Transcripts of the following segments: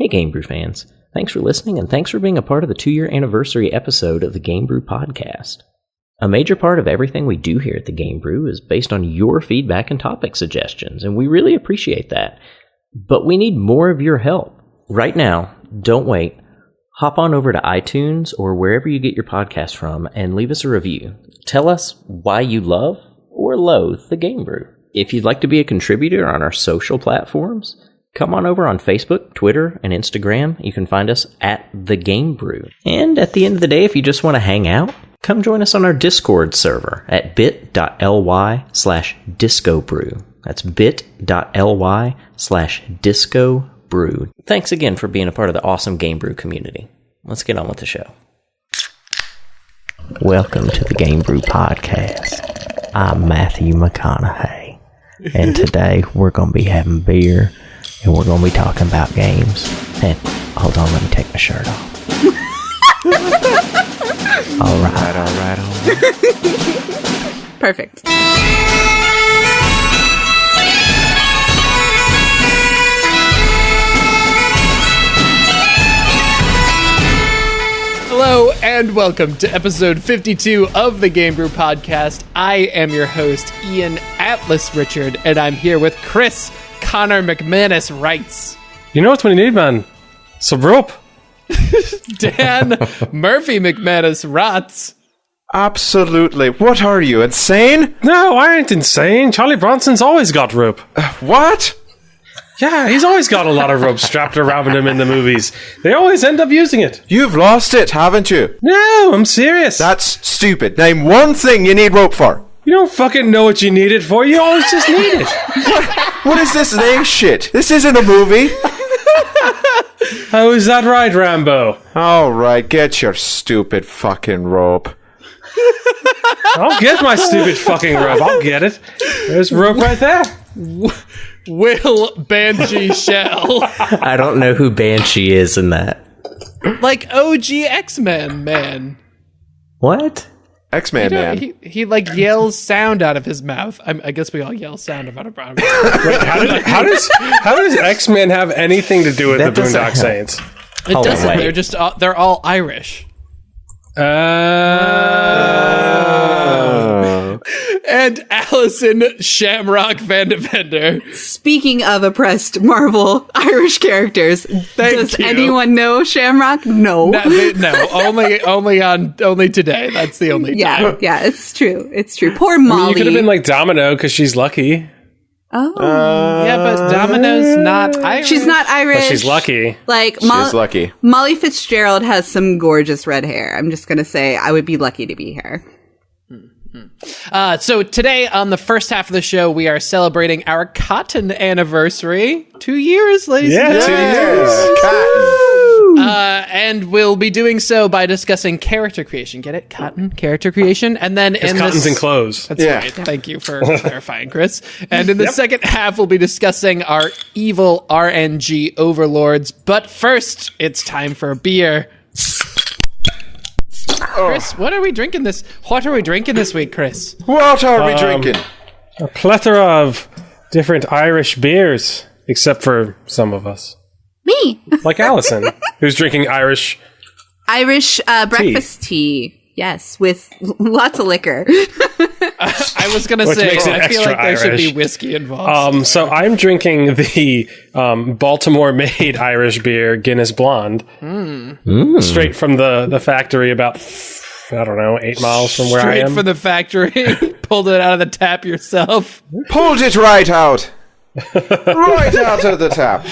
Hey Gamebrew fans, thanks for listening and thanks for being a part of the 2-year anniversary episode of the Gamebrew Podcast. A major part of everything we do here at the Gamebrew is based on your feedback and topic suggestions, and we really appreciate that. But we need more of your help. Right now, don't wait. Hop on over to iTunes or wherever you get your podcast from and leave us a review. Tell us why you love or loathe the Gamebrew. If you'd like to be a contributor on our social platforms, come on over on Facebook, Twitter, and Instagram. You can find us at The Gamebrew. And at the end of the day, if you just want to hang out, come join us on our Discord server at bit.ly/discobrew. That's bit.ly/discobrew. Thanks again for being a part of the awesome Gamebrew community. Let's get on with the show. Welcome to the Gamebrew Podcast. I'm Matthew McConaughey. And today we're going to be having beer. And we're going to be talking about games. And hold on, let me take my shirt off. All right. Perfect. Hello and welcome to episode 52 of the Gamebrew Podcast. I am your host, Ian Atlas Richard, and I'm here with Chris Connor McManus Wrights. You know what we need, man? Some rope. Dan Murphy McManus Rotz. Absolutely. What are you, insane? No, I ain't insane. Charlie Bronson's always got rope. What? Yeah, he's always got a lot of rope strapped around him in the movies. They always end up using it. You've lost it, haven't you? No, I'm serious. That's stupid. Name one thing you need rope for. You don't fucking know what you need it for. You always just need it. What is this name shit? This isn't a movie. How is that right, Rambo? Alright, get your stupid fucking rope. I'll get my stupid fucking rope. I'll get it. There's rope right there. Will Banshee Shell. I don't know who Banshee is in that. Like OG X-Men, man. What? X-Man, You know, man. he like yells sound out of his mouth. I guess we all yell sound out of our mouth. Wait, how does X-Men have anything to do with That the doesn't Boondock help. Saints? It Oh, doesn't. wait. They're just they're all Irish. And Allison Shamrock Van Devender. Speaking of oppressed Marvel Irish characters, does you. anyone know Shamrock? No. No, only today. That's the only time. Yeah, it's true. It's true. Poor Molly. You could have been like Domino because she's lucky. oh. Yeah, but Domino's not Irish. She's not Irish. But she's lucky. Like, She's lucky. Molly Fitzgerald has some gorgeous red hair. I'm just going to say I would be lucky to be her. So today on the first half of the show, we are celebrating our cotton anniversary. 2 years, ladies and gentlemen. And we'll be doing so by discussing character creation. Get it? Cotton, character creation. And then in Cottons this... and clothes. That's Yeah. right. Thank you for clarifying, Chris. And in the second half, we'll be discussing our evil RNG overlords. But first, it's time for a beer. Chris, what are we drinking this week, Chris? What are we drinking? A plethora of different Irish beers, except for some of us. Me. Like Allison, who's drinking Irish. Irish breakfast tea. Yes, with lots of liquor. I was going to Which say, makes it I feel extra like there should Irish. be whiskey involved. So I'm drinking the Baltimore-made Irish beer, Guinness Blonde. Straight from the factory about, 8 miles from where I Straight am. from the factory. Pulled it out of the tap yourself. Pulled it right out. Right out of the tap.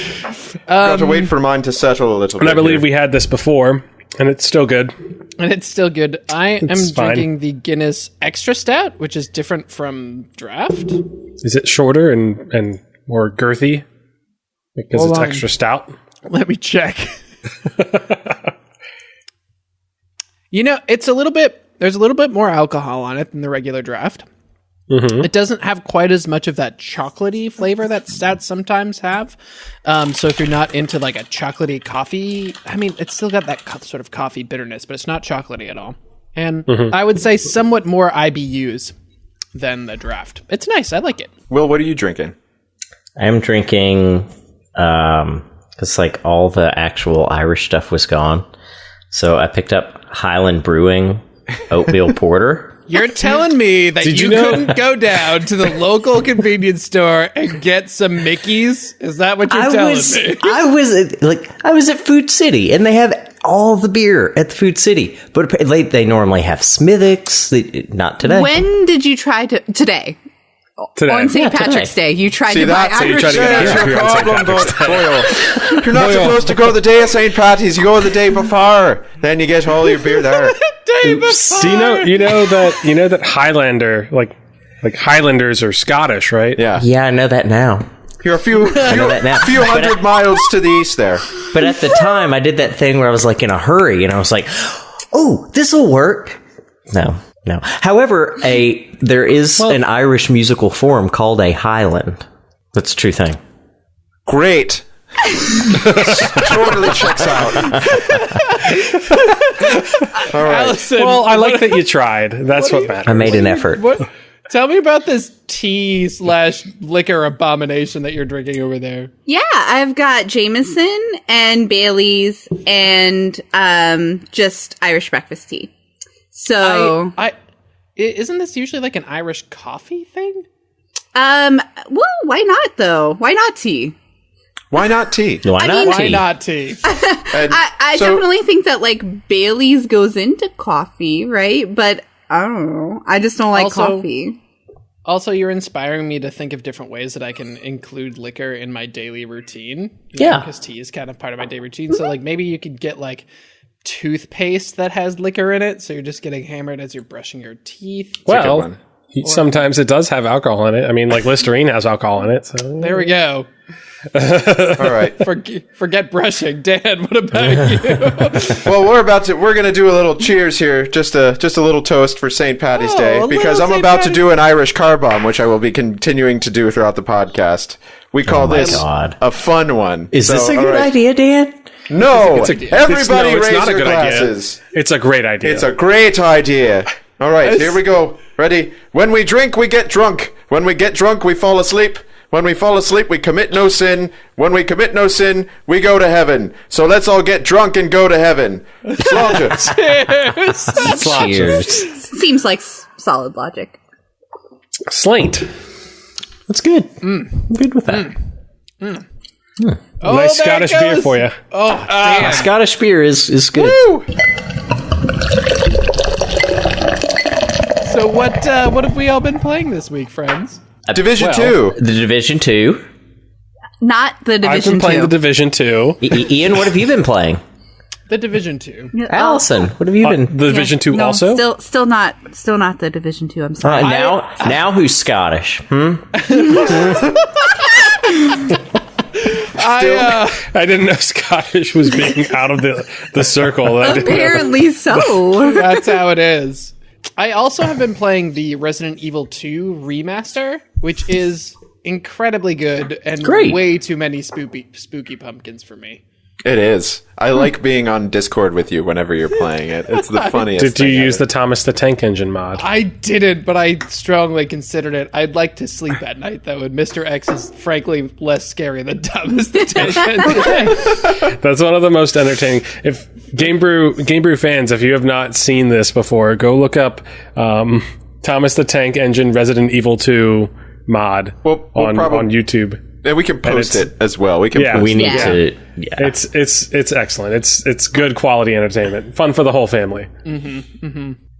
Got to wait for mine to settle a little bit. And I believe here. we had this before, and it's still good. And it's still good. I am It's fine. drinking the Guinness Extra-Stout, which is different from Draft. Is it shorter and more girthy? Because Hold it's on. extra stout? Let me check. You know, there's a little bit more alcohol on it than the regular Draft. Mm-hmm. It doesn't have quite as much of that chocolatey flavor that stouts sometimes have. So if you're not into like a chocolatey coffee, I mean, it's still got that sort of coffee bitterness, but it's not chocolatey at all. And I would say somewhat more IBUs than the Draft. It's nice. I like it. Will, what are you drinking? I'm drinking because like all the actual Irish stuff was gone. So I picked up Highland Brewing Oatmeal Porter. You're telling me that you couldn't go down to the local convenience store and get some Mickeys? Is that what you're telling me? I was at Food City, and they have all the beer at the Food City, but they normally have Smithwick's. Not today. When did you try to today? On St. Patrick's Day, you tried to buy Irish beer. You're not supposed to go the day of St. Patty's. You go the day before. Then you get all your beer there. Day before. Do you know that Highlander, like Highlanders are Scottish, right? Yeah, I know that now. You're a few hundred miles to the east there. But at the time, I did that thing where I was like in a hurry, and I was like, "Oh, this will work." No. However, there is an Irish musical form called a Highland. That's a true thing. Great. Totally checks out. All right. Allison, Well, I like that you tried. That's what matters. I made an effort. Tell me about this tea/liquor abomination that you're drinking over there. Yeah, I've got Jameson and Bailey's and just Irish breakfast tea. So, isn't this usually like an Irish coffee thing? well, why not though? Why not tea? Why not tea? Why not tea? I definitely think that like Bailey's goes into coffee, right? But I don't know. I just don't like coffee. Also, you're inspiring me to think of different ways that I can include liquor in my daily routine. Because tea is kind of part of my daily routine. So like maybe you could get like toothpaste that has liquor in it, so you're just getting hammered as you're brushing your teeth. Well, sometimes it does have alcohol in it. I mean, like Listerine has alcohol in it. So there we go. All right. Forget brushing. Dan, what about you? Well, we're going to do a little cheers here. Just a little toast for St. Paddy's Day, because I'm about to do an Irish car bomb, which I will be continuing to do throughout the podcast. We call this a fun one. Is this a good idea, Dan? No. Everybody raise not a your good glasses. idea. It's a great idea. It's a great idea. All right, here we go. Ready? When we drink, we get drunk. When we get drunk, we fall asleep. When we fall asleep, we commit no sin. When we commit no sin, we go to heaven. So let's all get drunk and go to heaven. Cheers. Seems like solid logic. Slaint. That's good. I'm good with that. Oh, nice Scottish beer for you. Oh, damn. Scottish beer is good. Woo! So what have we all been playing this week, friends? Division 2. The Division 2. Not the Division 2. I've been playing the Division 2. Ian, what have you been playing? The Division 2. Allison, what have you been? The Division 2 no, also? Still not the Division 2. I'm sorry. Now who's Scottish? I didn't know Scottish was being out of the circle. Apparently so. That's how it is. I also have been playing the Resident Evil 2 remaster, which is incredibly good and way too many spooky pumpkins for me. It is. I like being on Discord with you whenever you're playing it. It's the funniest Did thing you use ever. the Thomas the Tank Engine mod? I didn't, but I strongly considered it. I'd like to sleep at night, though, and Mr. X is frankly less scary than Thomas the Tank Engine. That's one of the most entertaining. If Gamebrew fans, if you have not seen this before, go look up Thomas the Tank Engine Resident Evil 2 mod on YouTube. And we can post it as well. We can. We need to. Yeah. It's excellent. It's good quality entertainment. Fun for the whole family.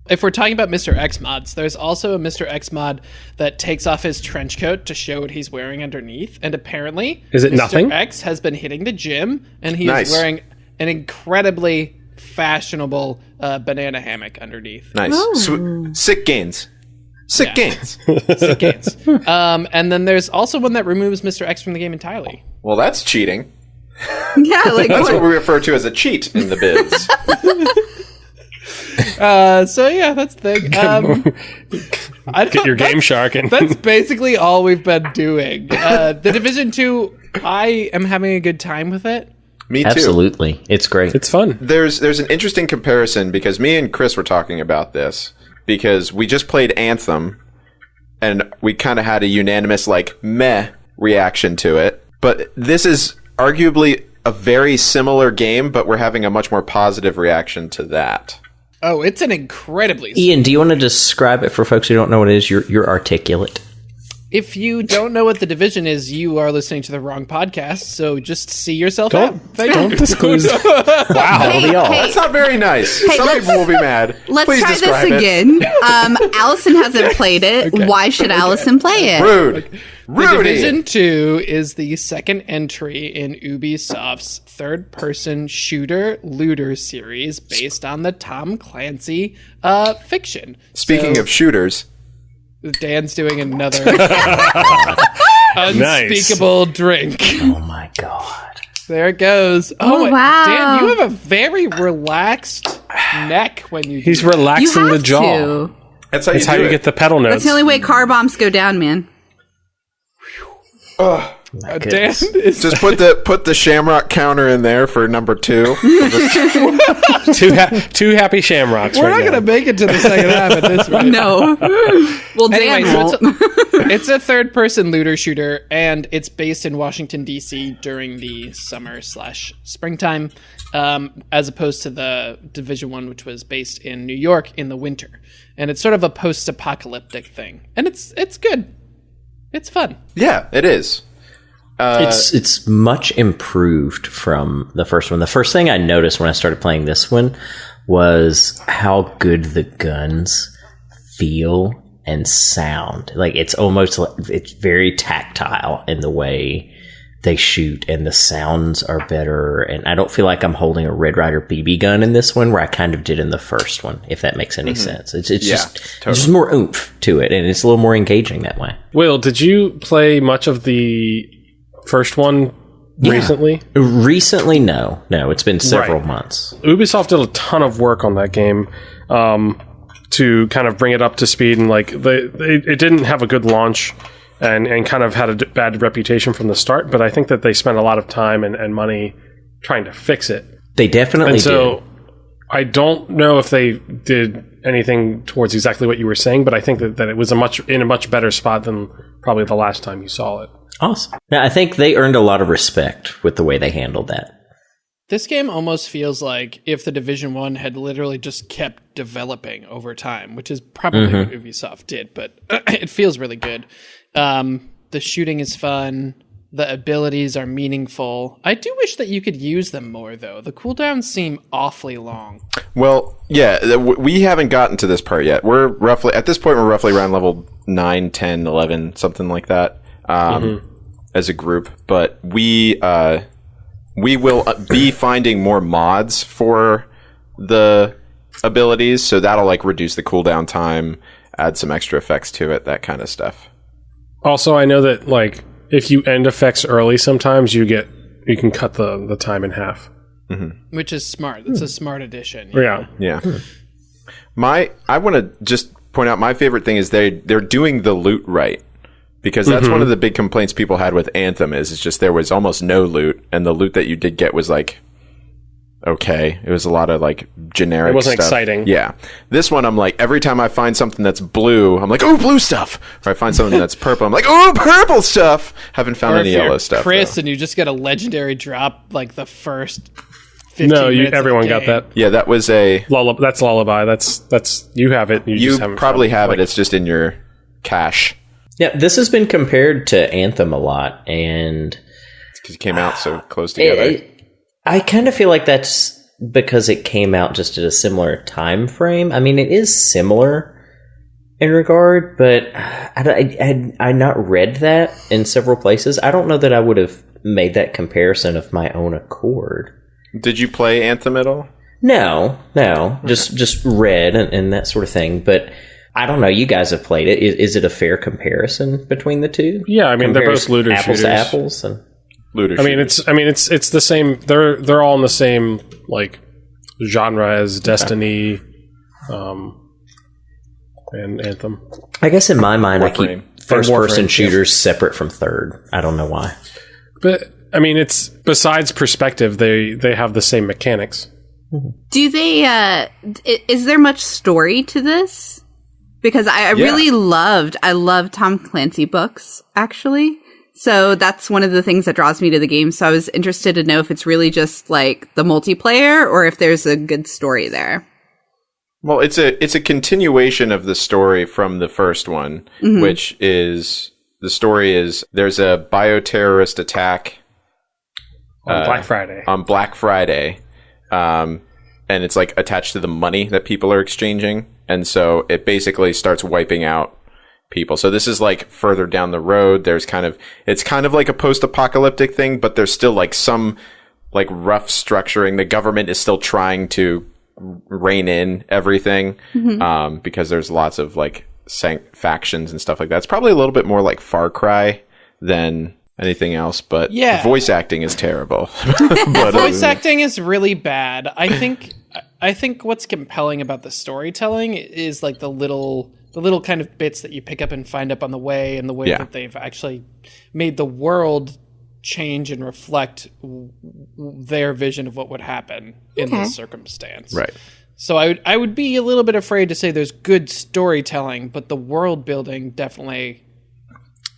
If we're talking about Mr. X mods, there's also a Mr. X mod that takes off his trench coat to show what he's wearing underneath. And apparently, is it Mr. nothing? X has been hitting the gym, and he is wearing an incredibly fashionable banana hammock underneath. Nice. Sick gains. Sick gains. Sick gains. And then there's also one that removes Mr. X from the game entirely. Well, that's cheating. Yeah, like That's what we refer to as a cheat in the biz. So yeah, that's the thing. Get your Game Shark in. That's basically all we've been doing. The Division 2, I am having a good time with it. Me too. Absolutely. It's great. It's fun. There's an interesting comparison because me and Chris were talking about this because we just played Anthem and we kind of had a unanimous like meh reaction to it. But this is arguably a very similar game, but we're having a much more positive reaction to that. Oh, it's an incredibly... Ian, do you want to describe it for folks who don't know what it is? You're articulate. If you don't know what The Division is, you are listening to the wrong podcast, so just see yourself out. Don't disclose. Wow. Hey, That's not very nice. Some people will be mad. Let's Please try describe this again. Allison hasn't played it. Okay. Why should Allison play it? Rude. The Division 2 is the second entry in Ubisoft's third-person shooter-looter series based on the Tom Clancy fiction. Speaking of shooters... Dan's doing another unspeakable drink. Oh my god. There it goes. Oh, wow. Dan, you have a very relaxed neck when you He's relaxing the jaw. To. That's how you get the pedal notes. That's the only way car bombs go down, man. Dan is just put the shamrock counter in there for number 2. two happy shamrocks. We're not going to make it to the second half at this rate. No. Well, Dan won't. It's a third-person looter shooter, and it's based in Washington, D.C. during the summer/springtime, as opposed to the Division 1, which was based in New York in the winter. And it's sort of a post-apocalyptic thing. And it's good. It's fun. Yeah, it is. It's much improved from the first one. The first thing I noticed when I started playing this one was how good the guns feel and sound. Like it's almost like it's very tactile in the way they shoot, and the sounds are better. And I don't feel like I'm holding a Red Ryder BB gun in this one, where I kind of did in the first one, if that makes any sense. It's just more oomph to it, and it's a little more engaging that way. Will, did you play much of the first one recently? Recently, no. It's been several months. Ubisoft did a ton of work on that game to kind of bring it up to speed, and like it didn't have a good launch. And kind of had a bad reputation from the start, but I think that they spent a lot of time and money trying to fix it. They definitely did. So I don't know if they did anything towards exactly what you were saying, but I think that it was in a much better spot than probably the last time you saw it. Awesome. Now, I think they earned a lot of respect with the way they handled that. This game almost feels like if the Division 1 had literally just kept developing over time, which is probably what Ubisoft did, but it feels really good. The shooting is fun. The abilities are meaningful. I do wish that you could use them more, though. The cooldowns seem awfully long. Well, yeah, we haven't gotten to this part yet. At this point, we're roughly around level 9, 10, 11, something like that, as a group. But we will be finding more mods for the abilities, so that'll like reduce the cooldown time, add some extra effects to it, that kind of stuff. Also, I know that like if you end effects early, sometimes you can cut the time in half, which is smart. It's a smart addition. Yeah. I want to just point out my favorite thing is they're doing the loot right, because that's one of the big complaints people had with Anthem is it's just there was almost no loot, and the loot that you did get was like okay. It was a lot of like generic stuff. It wasn't exciting. Yeah. This one, I'm like, every time I find something that's blue, I'm like, oh, blue stuff. Or I find something that's purple, I'm like, oh, purple stuff. Haven't found any yellow stuff. Chris, and you just get a legendary drop like the first 15 minutes. Everyone got that. Yeah, that was a... That's Lullaby. That's you have it. You just haven't probably have it. It's just in your cache. Yeah, this has been compared to Anthem a lot, and... It's because it came out so close together. I kind of feel like that's because it came out just at a similar time frame. I mean, it is similar in regard, but I not read that in several places. I don't know that I would have made that comparison of my own accord. Did you play Anthem at all? No. Just read and that sort of thing. But I don't know. You guys have played it. Is it a fair comparison between the two? Yeah, I mean, they're both looter shooters. Apples to apples and... It's the same. They're all in the same like genre as Destiny, and Anthem. I guess in my mind, I keep first-person shooters separate from third. I don't know why. But I mean, it's besides perspective, they have the same mechanics. Do they? Is there much story to this? Because I really loved Tom Clancy books actually. So that's one of the things that draws me to the game. So I was interested to know if it's really just like the multiplayer or if there's a good story there. Well, it's a continuation of the story from the first one, which is the story is there's a bioterrorist attack on Black Friday. On Black Friday, and it's like attached to the money that people are exchanging, and so it basically starts wiping out people. So this is like further down the road. It's kind of like a post-apocalyptic thing, but there's still like some like rough structuring. The government is still trying to rein in everything, because there's lots of like factions and stuff like that. It's probably a little bit more like Far Cry than anything else, but voice acting is terrible. But voice acting is really bad. I think what's compelling about the storytelling is like the little kind of bits that you pick up and find up on the way, and the way that they've actually made the world change and reflect their vision of what would happen in this circumstance. Right. So I would be a little bit afraid to say there's good storytelling, but the world building definitely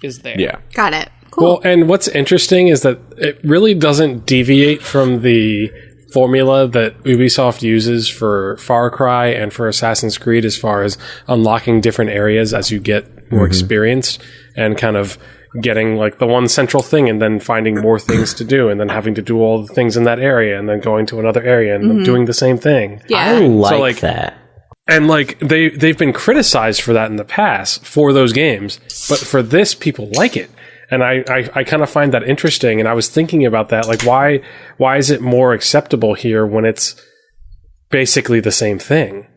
is there. Yeah. Got it. Cool. Well, and what's interesting is that it really doesn't deviate from the formula that Ubisoft uses for Far Cry and for Assassin's Creed, as far as unlocking different areas as you get more experienced, and kind of getting like the one central thing and then finding more things to do, and then having to do all the things in that area, and then going to another area and doing the same thing. Yeah. I like that. And like they've been criticized for that in the past for those games, but for this, people like it. And I kind of find that interesting. And I was thinking about that, like why is it more acceptable here when it's basically the same thing?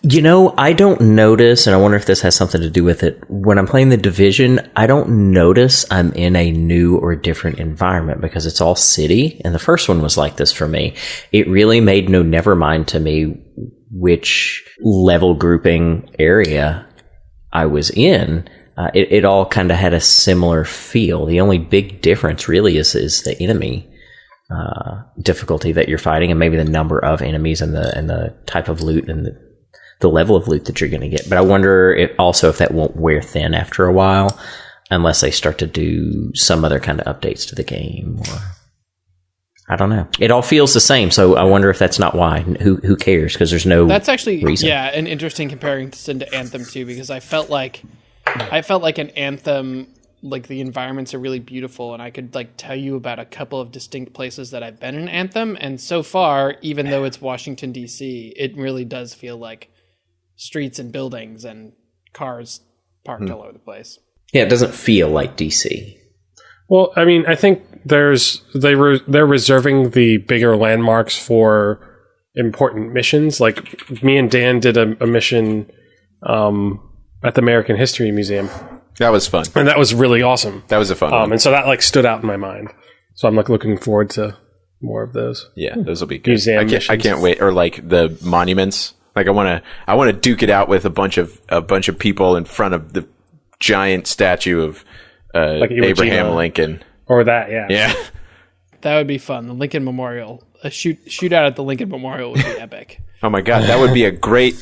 You know, I don't notice, and I wonder if this has something to do with it. When I'm playing The Division, I don't notice I'm in a new or different environment because it's all city. And the first one was like this for me. It really made no never mind to me which level grouping area I was in. It all kind of had a similar feel. The only big difference really is the enemy difficulty that you're fighting, and maybe the number of enemies and the type of loot and the level of loot that you're going to get. But I wonder if that won't wear thin after a while, unless they start to do some other kind of updates to the game, or I don't know. It all feels the same, so I wonder if that's not why. Who cares? Because there's no. That's actually reason. An interesting comparison to Anthem too, because I felt like an Anthem, like the environments are really beautiful, and I could like tell you about a couple of distinct places that I've been in Anthem, and so far, even though it's Washington DC, it really does feel like streets and buildings and cars parked all over the place. Yeah, it doesn't feel like DC. Well, I mean, I think they're reserving the bigger landmarks for important missions. Like me and Dan did a mission at the American History Museum. That was fun, and that was really awesome. That was a fun one. And so that like stood out in my mind. So I'm like looking forward to more of those. Yeah, those will be good. I can't wait. Or like the monuments. Like I want to duke it out with a bunch of people in front of the giant statue of like Abraham Lincoln. Or that, yeah. Yeah. That would be fun. The Lincoln Memorial. A shootout at the Lincoln Memorial would be epic. Oh my god, that would be a great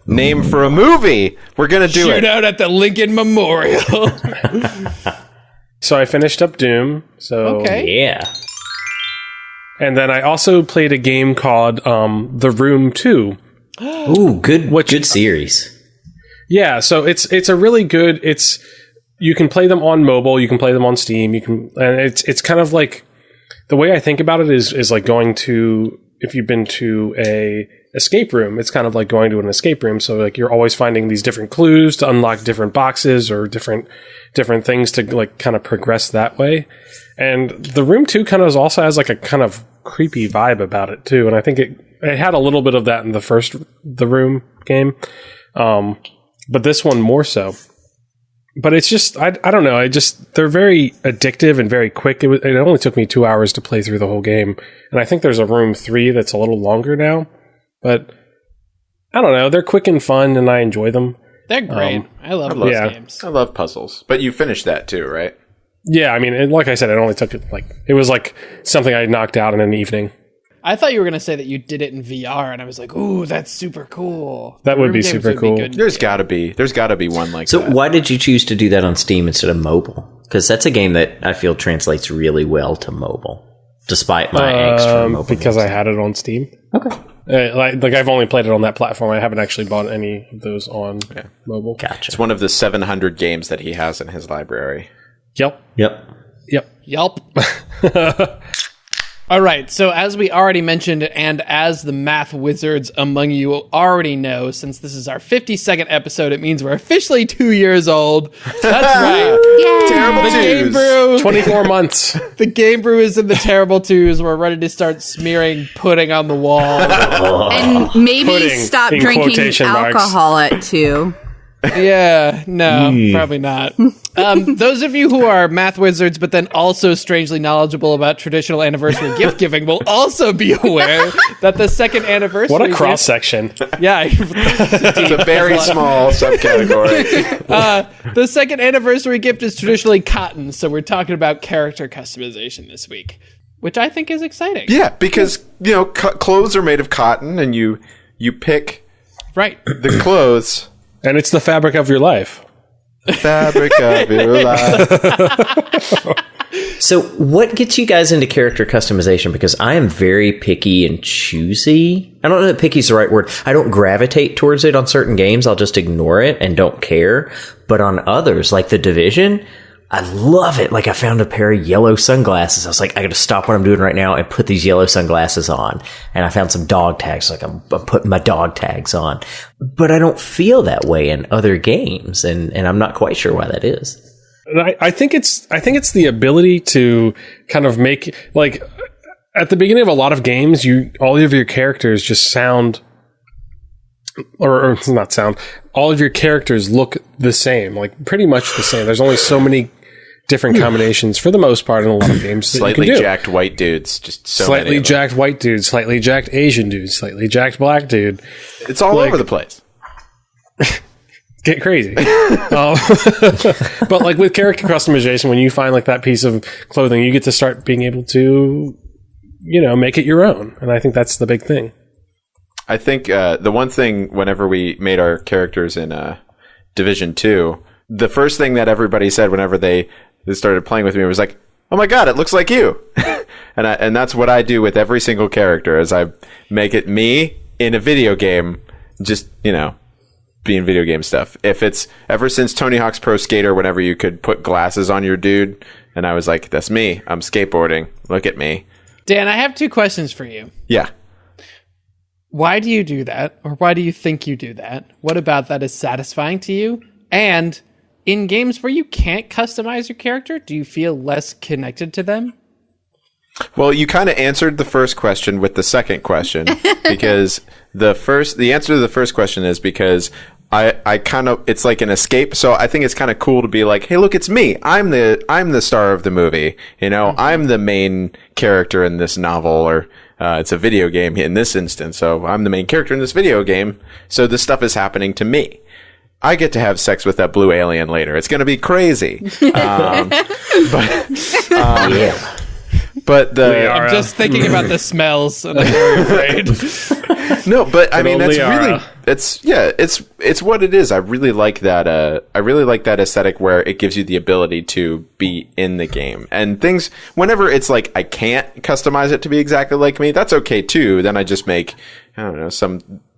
name for a movie. We're going to do it. Shootout at the Lincoln Memorial. So I finished up Doom. So yeah. And then I also played a game called The Room 2. Ooh, good series. Yeah, so it's a really good. You can play them on mobile, you can play them on Steam, and it's kind of like the way I think about it is like going to, if you've been to a escape room, it's kind of like going to an escape room. So like you're always finding these different clues to unlock different boxes or different things to like kind of progress that way. And The Room 2 kind of also has like a kind of creepy vibe about it too, and I think it had a little bit of that in the first The Room game, but this one more so. But it's just I don't know. They're very addictive and very quick. It only took me 2 hours to play through the whole game, and I think there's a Room 3 that's a little longer now. But I don't know. They're quick and fun, and I enjoy them. They're great. I love those games. I love puzzles. But you finished that too, right? Yeah, I mean, like I said, it only took it was like something I knocked out in an evening. I thought you were going to say that you did it in VR, and I was like, ooh, that's super cool. That would be super cool. There's got to be one like that. So why did you choose to do that on Steam instead of mobile? Because that's a game that I feel translates really well to mobile, despite my angst for mobile. Because I had it on Steam. Okay. Like I've only played it on that platform. I haven't actually bought any of those on mobile. Gotcha. It's one of the 700 games that he has in his library. Yep. All right, so as we already mentioned, and as the math wizards among you already know, since this is our 52nd episode, it means we're officially 2 years old. That's right. Terrible The Game twos. Brew. 24 months. The Game Brew is in the terrible twos. We're ready to start smearing pudding on the wall. And maybe Pudding, stop in drinking quotation marks. alcohol at 2. Yeah, no, probably not. Those of you who are math wizards, but then also strangely knowledgeable about traditional anniversary gift giving will also be aware that the second anniversary... What a cross-section. Yeah. It's a very small subcategory. The second anniversary gift is traditionally cotton, so we're talking about character customization this week, which I think is exciting. Yeah, because, clothes are made of cotton, and you pick Right. the clothes... And it's the fabric of your life. Fabric of your life. So what gets you guys into character customization? Because I am very picky and choosy. I don't know that picky is the right word. I don't gravitate towards it on certain games. I'll just ignore it and don't care. But on others, like The Division, I love it. Like, I found a pair of yellow sunglasses. I was like, I got to stop what I'm doing right now and put these yellow sunglasses on. And I found some dog tags. Like, I'm putting my dog tags on. But I don't feel that way in other games, and I'm not quite sure why that is. I think it's the ability to kind of make, like, at the beginning of a lot of games, all of your characters just sound, or not sound, all of your characters look the same, like pretty much the same. There's only so many different combinations for the most part in a lot of games. Slightly jacked white dudes, just so slightly many jacked white dude, slightly jacked Asian dude, slightly jacked black dude. It's all over the place. Get crazy. But like with character customization, when you find like that piece of clothing, you get to start being able to, make it your own. And I think that's the big thing. I think the one thing, whenever we made our characters in Division 2, the first thing that everybody said whenever they started playing with me was like, "Oh my god, it looks like you!" and that's what I do with every single character, is I make it me in a video game, just being video game stuff. If it's ever since Tony Hawk's Pro Skater, whenever you could put glasses on your dude, and I was like, "That's me. I'm skateboarding. Look at me." Dan, I have 2 questions for you. Yeah. Why do you do that? Or why do you think you do that? What about that is satisfying to you? And in games where you can't customize your character, do you feel less connected to them? Well, you kind of answered the first question with the second question, because the answer to the first question is because I kind of, it's like an escape. So I think it's kind of cool to be like, hey, look, it's me. I'm the star of the movie. I'm the main character in this novel, or it's a video game in this instance. So I'm the main character in this video game. So this stuff is happening to me. I get to have sex with that blue alien later. It's going to be crazy. But I'm just thinking about the smells, and I'm very afraid. No, but I mean, that's really, it's what it is. I really like that. I really like that aesthetic where it gives you the ability to be in the game, and things. Whenever it's like I can't customize it to be exactly like me, that's okay too. Then I just make, I don't know,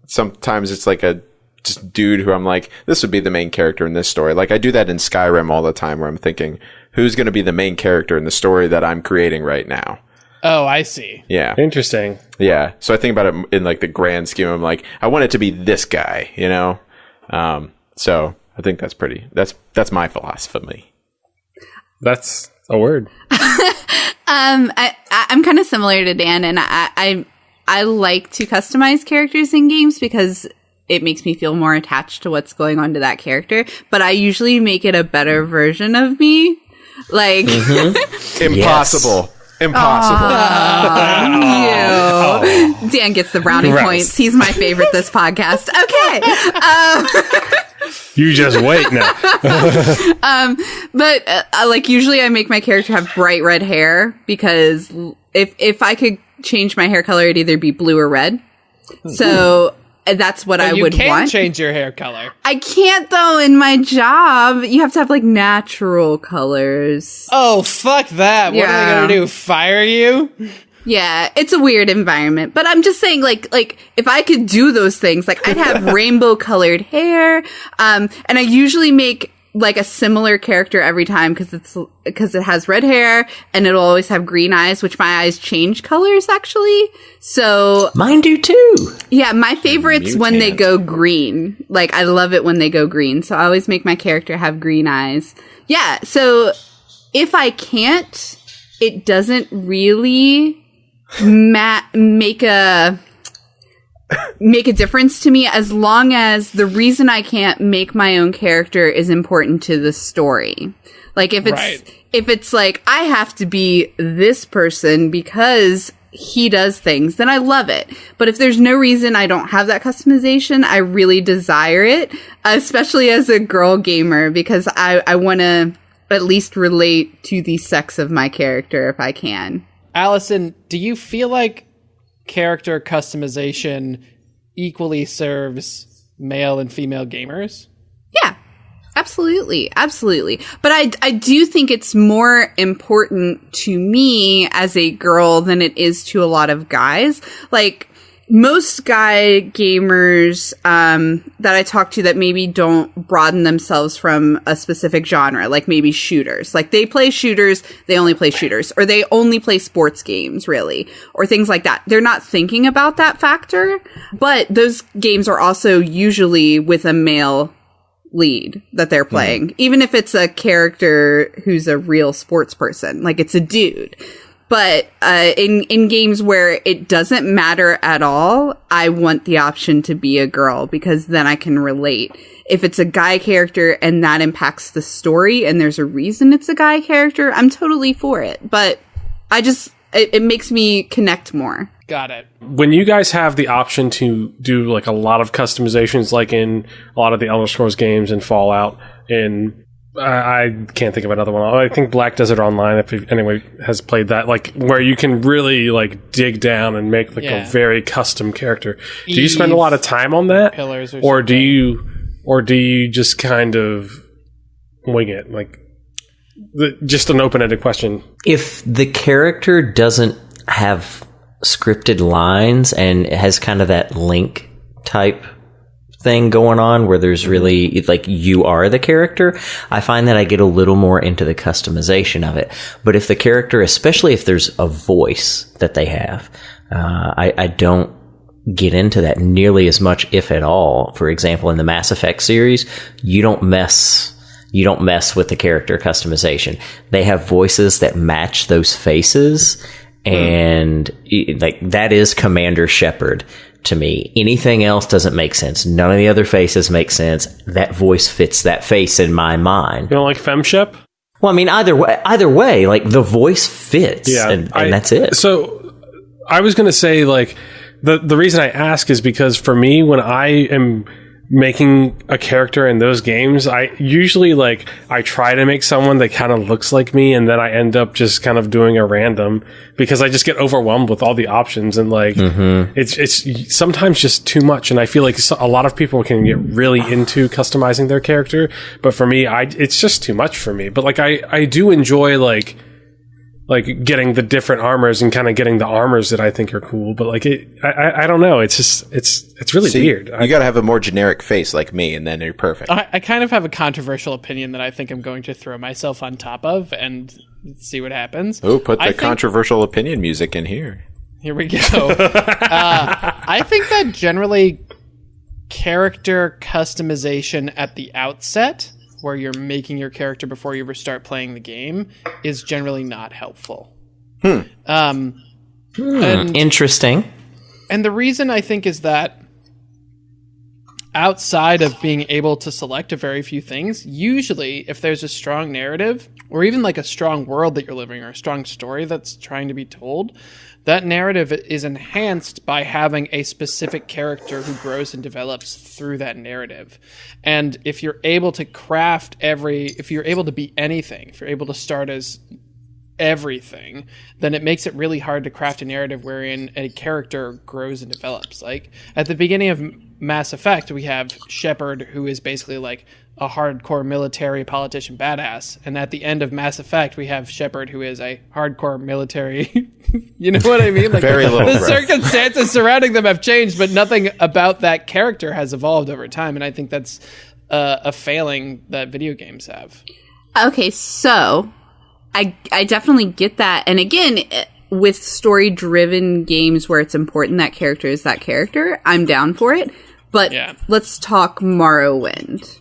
sometimes it's like a just dude who I'm like, this would be the main character in this story. Like I do that in Skyrim all the time, where I'm thinking, who's going to be the main character in the story that I'm creating right now? Oh, I see. Yeah. Interesting. Yeah. So I think about it in like the grand scheme. I'm like, I want it to be this guy, So I think that's my philosophy. That's a word. I'm kind of similar to Dan, and I like to customize characters in games because it makes me feel more attached to what's going on to that character. But I usually make it a better version of me. Like Impossible. Impossible. Dan gets the brownie points. He's my favorite this podcast. Okay. You just wait now. But like usually I make my character have bright red hair, because if I could change my hair color, it'd either be blue or red. So that's what I would want. You can change your hair color. I can't, though, in my job. You have to have, like, natural colors. Oh, fuck that. What are they going to do, fire you? Yeah, it's a weird environment. But I'm just saying, like if I could do those things, like, I'd have rainbow-colored hair. And I usually make, like, a similar character every time because it has red hair and it'll always have green eyes, which my eyes change colors, actually. So mine do too. Yeah, my favorite's when they go green. Like, I love it when they go green. So I always make my character have green eyes. Yeah, so if I can't, it doesn't really make a difference to me, as long as the reason I can't make my own character is important to the story. Like, if it's like, I have to be this person because he does things, then I love it. But if there's no reason I don't have that customization, I really desire it, especially as a girl gamer, because I want to at least relate to the sex of my character if I can. Allison, do you feel like character customization equally serves male and female gamers? Yeah, absolutely. But I do think it's more important to me as a girl than it is to a lot of guys. Like, most guy gamers that I talk to that maybe don't broaden themselves from a specific genre, like maybe shooters. Like, they play shooters, they only play shooters. Or they only play sports games, really. Or things like that. They're not thinking about that factor. But those games are also usually with a male lead that they're playing. Even if it's a character who's a real sports person. Like, it's a dude. But in games where it doesn't matter at all, I want the option to be a girl, because then I can relate. If it's a guy character and that impacts the story and there's a reason it's a guy character, I'm totally for it. But it makes me connect more. Got it. When you guys have the option to do, like, a lot of customizations, like in a lot of the Elder Scrolls games and Fallout, and I can't think of another one. I think Black Desert Online, if anyone has played that, like, where you can really, like, dig down and make, like, a very custom character. Do you spend a lot of time on that? Pillars or do you just kind of wing it? Like, just an open-ended question. If the character doesn't have scripted lines and has kind of that Link type thing going on where there's really, like, you are the character, I find that I get a little more into the customization of it. But if the character, especially if there's a voice that they have, I don't get into that nearly as much, if at all. For example, in the Mass Effect series, you don't mess with the character customization. They have voices that match those faces, and like, that is Commander Shepard to me. Anything else doesn't make sense. None of the other faces make sense. That voice fits that face in my mind. You don't like FemShep? Well, I mean, either way, like, the voice fits, and that's it. So I was going to say, like, the reason I ask is because for me, when I am making a character in those games, I usually, like, I try to make someone that kind of looks like me, and then I end up just kind of doing a random, because I just get overwhelmed with all the options, and, like, it's sometimes just too much. And I feel like a lot of people can get really into customizing their character, but for me, it's just too much for me. But, like, I do enjoy, like getting the different armors and kind of getting the armors that I think are cool. But, like, I don't know. It's just, it's really weird. You got to have a more generic face like me, and then you're perfect. I kind of have a controversial opinion that I think I'm going to throw myself on top of and see what happens. Oh, put the controversial opinion music in here. Here we go. I think that generally character customization at the outset, where you're making your character before you ever start playing the game, is generally not helpful. Interesting. And the reason, I think, is that outside of being able to select a very few things, usually if there's a strong narrative, or even like a strong world that you're living, or a strong story that's trying to be told, that narrative is enhanced by having a specific character who grows and develops through that narrative. And if you're able to if you're able to be anything, if you're able to start as everything, then it makes it really hard to craft a narrative wherein a character grows and develops. Like, at the beginning of Mass Effect, we have Shepard, who is basically like a hardcore military politician badass. And at the end of Mass Effect, we have Shepard, who is a hardcore military. You know what I mean? Like, Very little the breath. circumstances surrounding them have changed, but nothing about that character has evolved over time. And I think that's a failing that video games have. Okay, so I definitely get that. And again, with story-driven games where it's important that character is that character, I'm down for it. But let's talk Morrowind.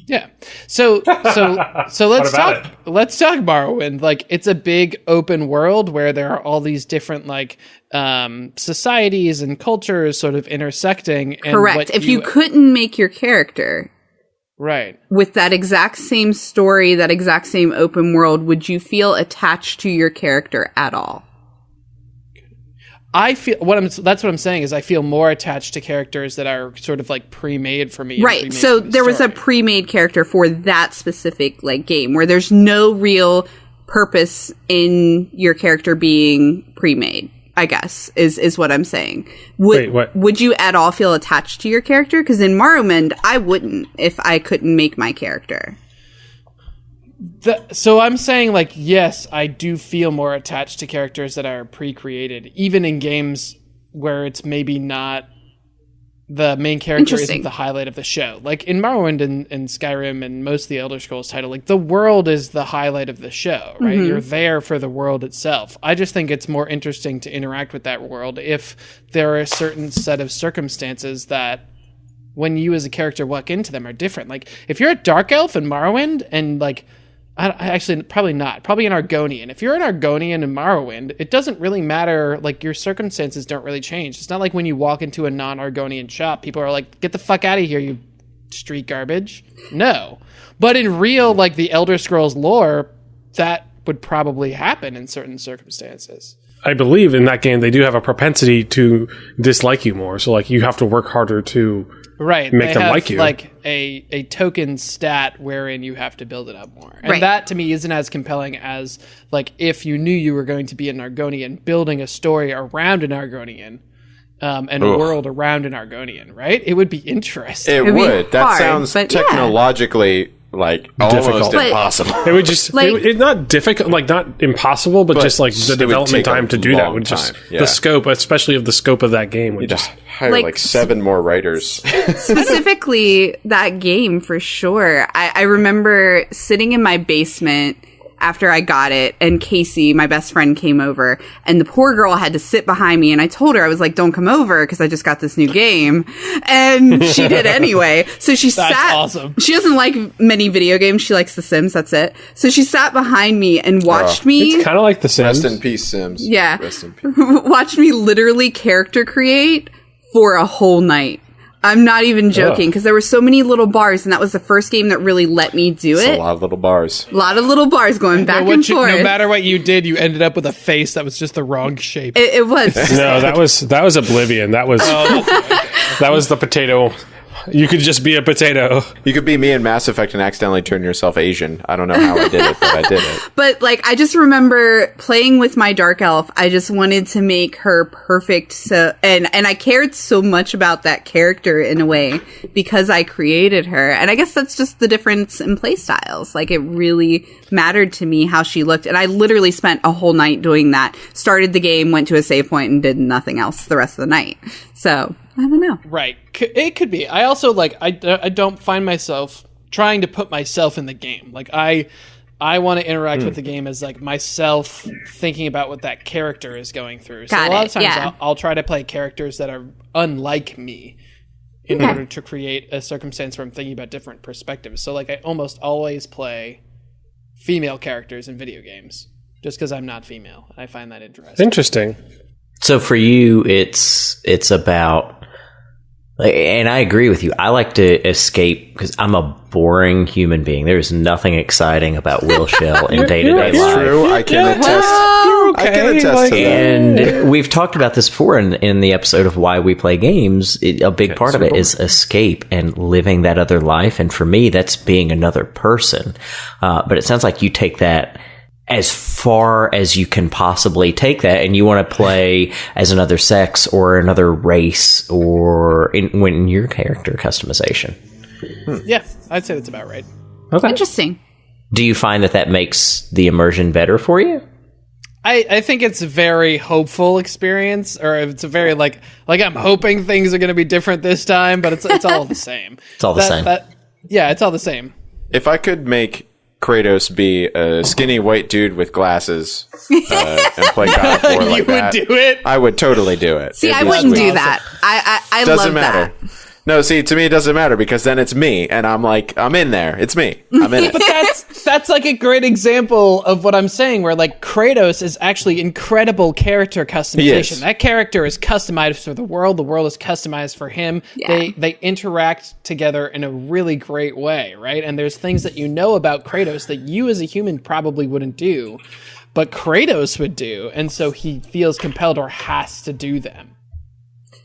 Yeah. So let's talk Morrowind. Like, it's a big open world where there are all these different like societies and cultures sort of intersecting. And correct. If you couldn't make your character right with that exact same story, that exact same open world, would you feel attached to your character at all? I feel that's what I'm saying is I feel more attached to characters that are sort of like pre-made for me. Right. So there was a pre-made character for that specific like game where there's no real purpose in your character being pre-made, I guess, is what I'm saying. Wait, what? Would you at all feel attached to your character? Because in Morrowind, I wouldn't if I couldn't make my character. So I'm saying, like, yes, I do feel more attached to characters that are pre-created, even in games where it's maybe not the main character isn't the highlight of the show. Like in Morrowind and Skyrim and most of the Elder Scrolls title, like the world is the highlight of the show, right? Mm-hmm. You're there for the world itself. I just think it's more interesting to interact with that world if there are a certain set of circumstances that when you as a character walk into them are different. Like if you're a Dark Elf in Morrowind and like, I actually probably not. Probably an Argonian. If you're an Argonian in Morrowind, it doesn't really matter. Like your circumstances don't really change. It's not like when you walk into a non-Argonian shop, people are like, "Get the fuck out of here, you street garbage." No, but in real, like the Elder Scrolls lore, that would probably happen in certain circumstances. I believe in that game they do have a propensity to dislike you more. So like you have to work harder to make them like you. Like a token stat wherein you have to build it up more. And that to me isn't as compelling as like if you knew you were going to be an Argonian, building a story around an Argonian. And a world around an Argonian, right? It would be interesting. It would. That sounds technologically like almost impossible. It would just it's not difficult, like not impossible, but just like the development time to do that would just the scope, especially of the scope of that game, would just hire like 7 more writers. Specifically, that game for sure. I remember sitting in my basement after I got it, and Casey, my best friend, came over, and the poor girl had to sit behind me, and I told her, I was like, don't come over, because I just got this new game, and she did anyway. So she sat. Awesome. She doesn't like many video games, she likes The Sims, that's it. So she sat behind me and watched me. It's kind of like The Sims. Rest in peace, Sims. Yeah. Rest in peace. Watched me literally character create for a whole night. I'm not even joking, because there were so many little bars, and that was the first game that really let me do it. A lot of little bars. A lot of little bars going back and forth. No matter what you did, you ended up with a face that was just the wrong shape. It was. No, that was Oblivion. That was that was the potato. You could just be a potato. You could be me in Mass Effect and accidentally turn yourself Asian. I don't know how I did it, but I did it. But, like, I just remember playing with my Dark Elf. I just wanted to make her perfect. So, and I cared so much about that character in a way because I created her. And I guess that's just the difference in play styles. Like, it really mattered to me how she looked. And I literally spent a whole night doing that. Started the game, went to a save point, and did nothing else the rest of the night. So, I don't know. Right. It could be. I also, like, I don't find myself trying to put myself in the game. Like, I want to interact with the game as, like, myself thinking about what that character is going through. So a lot of times I'll try to play characters that are unlike me in order to create a circumstance where I'm thinking about different perspectives. So, like, I almost always play female characters in video games just because I'm not female. I find that interesting. Interesting. So for you, it's about, and I agree with you. I like to escape because I'm a boring human being. There's nothing exciting about Will Shell in day-to-day life. True. I can attest. You're okay. I can attest to that. And we've talked about this before in the episode of Why We Play Games. A big part of it is escape and living that other life. And for me, that's being another person. But it sounds like you take that as far as you can possibly take that, and you want to play as another sex or another race or in your character customization. Yeah, I'd say that's about right. Okay. Interesting. Do you find that makes the immersion better for you? I think it's a very hopeful experience, or it's a very like I'm hoping things are going to be different this time, but it's all the same. It's all the same. Yeah, it's all the same. If I could make Kratos be a skinny white dude with glasses and play God of War like you would do it? I would totally do it. See, I wouldn't do that. I doesn't love matter. that. No, see, to me it doesn't matter because then it's me, and I'm like, I'm in there. It's me. I'm in it. But that's like a great example of what I'm saying, where like Kratos is actually incredible character customization. That character is customized for the world is customized for him. Yeah. They interact together in a really great way, right? And there's things that you know about Kratos that you as a human probably wouldn't do, but Kratos would do, and so he feels compelled or has to do them.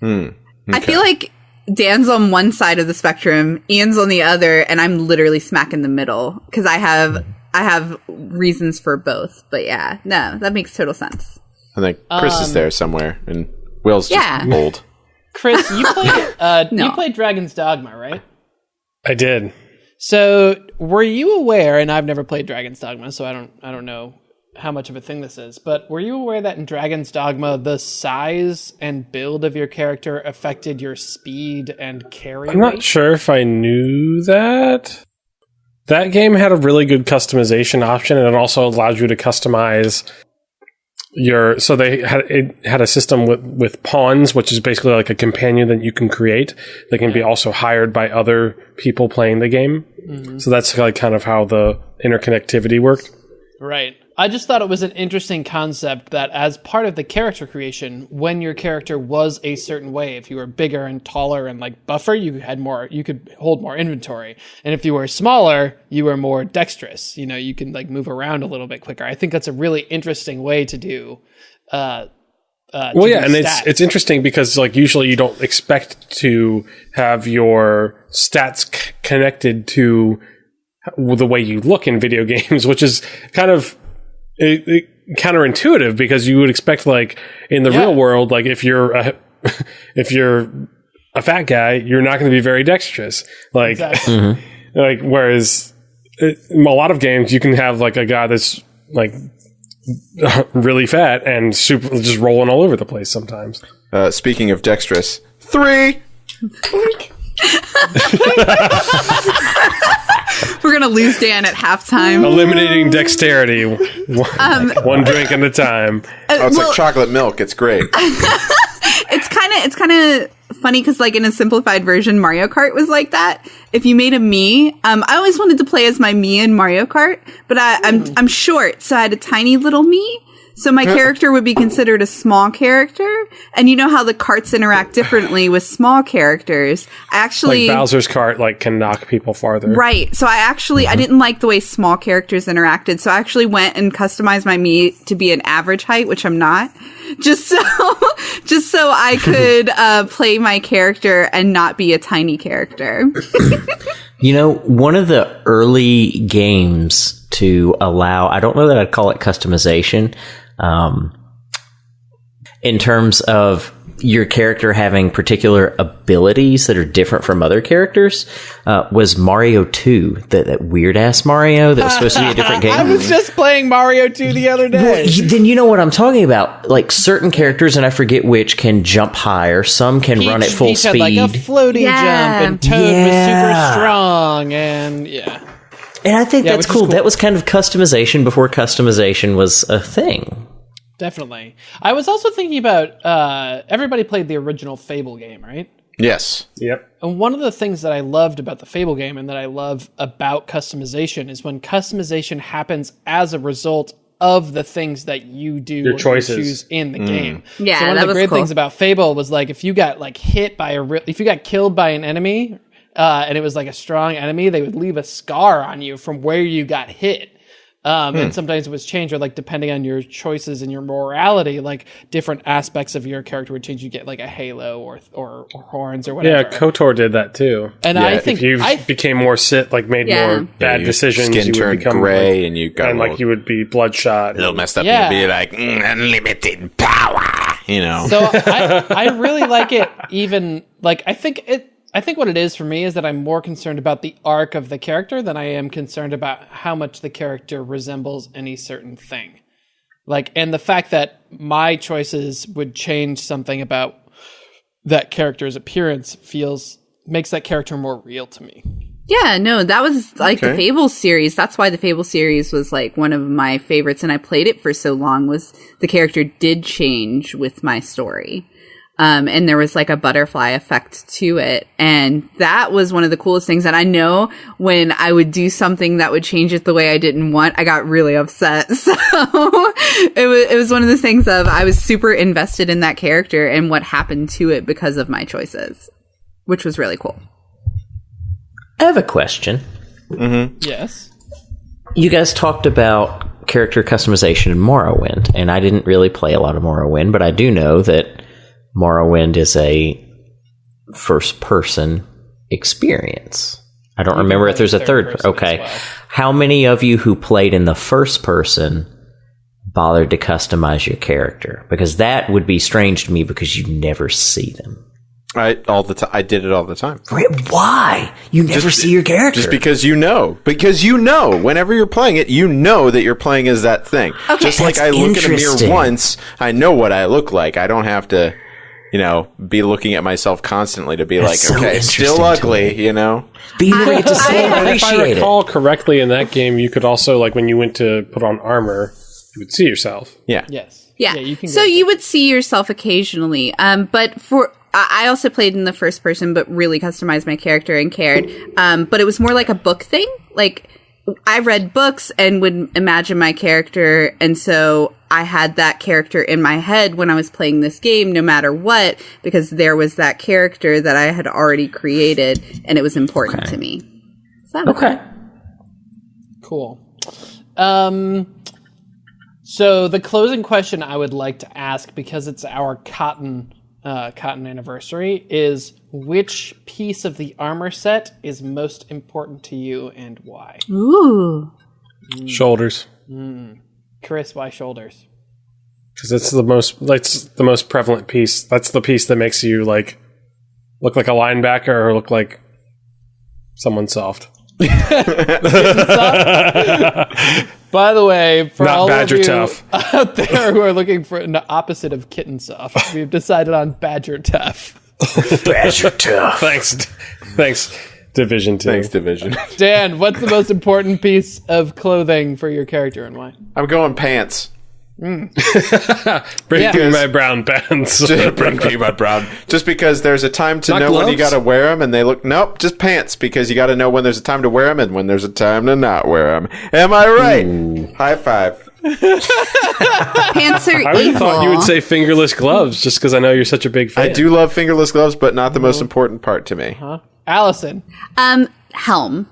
Okay. I feel like Dan's on one side of the spectrum, Ian's on the other, and I'm literally smack in the middle because I have reasons for both. But yeah, no, that makes total sense. I think Chris is there somewhere, and Will's just old. Chris, you played No. you played Dragon's Dogma, right? I did. So, were you aware? And I've never played Dragon's Dogma, so I don't know how much of a thing this is. But were you aware that in Dragon's Dogma, the size and build of your character affected your speed and carry? I'm not sure if I knew that. That game had a really good customization option, and it also allowed you to customize your. So it had a system with pawns, which is basically like a companion that you can create. That can be also hired by other people playing the game. Mm-hmm. So that's like kind of how the interconnectivity worked. Right. I just thought it was an interesting concept that as part of the character creation, when your character was a certain way, if you were bigger and taller and like buffer, you could hold more inventory. And if you were smaller, you were more dexterous. You know, you can like move around a little bit quicker. I think that's a really interesting way to do. And it's interesting because like usually you don't expect to have your stats connected to the way you look in video games, which is kind of counterintuitive because you would expect like in the real world, like if you're a fat guy, you're not going to be very dexterous. Like, exactly. Like whereas in a lot of games you can have like a guy that's like really fat and super just rolling all over the place sometimes. Speaking of dexterous, 3. We're gonna lose Dan at halftime. Eliminating dexterity, one drink at a time. It's like chocolate milk. It's great. It's kind of funny because like in a simplified version, Mario Kart was like that. If you made a Mii, I always wanted to play as my Mii in Mario Kart, but I'm short, so I had a tiny little Mii. So my character would be considered a small character, and you know how the carts interact differently with small characters. I actually like Bowser's cart can knock people farther. Right. So I didn't like the way small characters interacted. So I actually went and customized my Mii to be an average height, which I'm not, just so I could play my character and not be a tiny character. You know, one of the early games to allow, I don't know that I'd call it customization, in terms of your character having particular abilities that are different from other characters, was Mario 2, that weird-ass Mario that was supposed to be a different game. I was just playing Mario 2 the other day. Well, then you know what I'm talking about. Like, certain characters, and I forget which, can jump higher. Some can run at full Peach speed. had like a floating jump, and Toad was super strong, and And I think that's cool. Cool. That was kind of customization before customization was a thing. Definitely. I was also thinking about, everybody played the original Fable game, right? Yes. Yep. And one of the things that I loved about the Fable game and that I love about customization is when customization happens as a result of the things that you do Your choices. or choose in the game. Yeah, so one that of the was great cool. things about Fable was like if you got like hit by if you got killed by an enemy and it was like a strong enemy, they would leave a scar on you from where you got hit. And sometimes it was changed, or like depending on your choices and your morality, like different aspects of your character would change. You get like a halo or horns or whatever. Yeah, KOTOR did that too. And yeah, I think if you became more made more bad decisions, skin you would turned become gray, and you got you would be bloodshot, a little messed up. Yeah. And you'd be like unlimited power, you know. So I really like it. Even like I think what it is for me is that I'm more concerned about the arc of the character than I am concerned about how much the character resembles any certain thing. Like, and the fact that my choices would change something about that character's appearance makes that character more real to me. Yeah, no, that was like the Fable series. That's why the Fable series was like one of my favorites, and I played it for so long, was the character did change with my story. And there was like a butterfly effect to it. And that was one of the coolest things. And I know when I would do something that would change it the way I didn't want, I got really upset. So it was one of those things of I was super invested in that character and what happened to it because of my choices, which was really cool. I have a question. Mm-hmm. Yes. You guys talked about character customization in Morrowind, and I didn't really play a lot of Morrowind, but I do know that Morrowind is a first-person experience. I don't remember if there's a third. Okay. Well. How many of you who played in the first person bothered to customize your character? Because that would be strange to me because you never see them. I did it all the time. Why? You never see your character. Just because you know. Because you know. Whenever you're playing it, you know that you're playing as that thing. Okay. Just like I look in a mirror once, I know what I look like. I don't have to, be looking at myself constantly to be still ugly, But you never get to see it. If I recall correctly, in that game, you could also, like, when you went to put on armor, you would see yourself. Yeah. Yes. Yeah. You can so you would see yourself occasionally. But I also played in the first person, but really customized my character and cared. But it was more like a book thing. Like, I read books and would imagine my character, and so I had that character in my head when I was playing this game, no matter what, because there was that character that I had already created, and it was important to me. Okay. Cool. So the closing question I would like to ask, because it's our cotton anniversary, is which piece of the armor set is most important to you and why? Ooh. Shoulders. Chris, why shoulders? Because it's the most prevalent piece. That's the piece that makes you look like a linebacker or look like someone soft. By the way, for not all Badger of you Tough out there who are looking for the opposite of kitten soft, we've decided on Badger Tough. Badger Tough. Thanks, Division 2. Thanks, Division. Dan, what's the most important piece of clothing for your character and why? I'm going pants. Bring me my brown pants. Bring me my brown. Just because there's a time to know when you got to wear them, and just pants, because you got to know when there's a time to wear them and when there's a time to not wear them. Am I right? Ooh. High five. Pants are I really thought you would say fingerless gloves, just because I know you're such a big fan. I do love fingerless gloves, but not the most important part to me. Allison. Helm.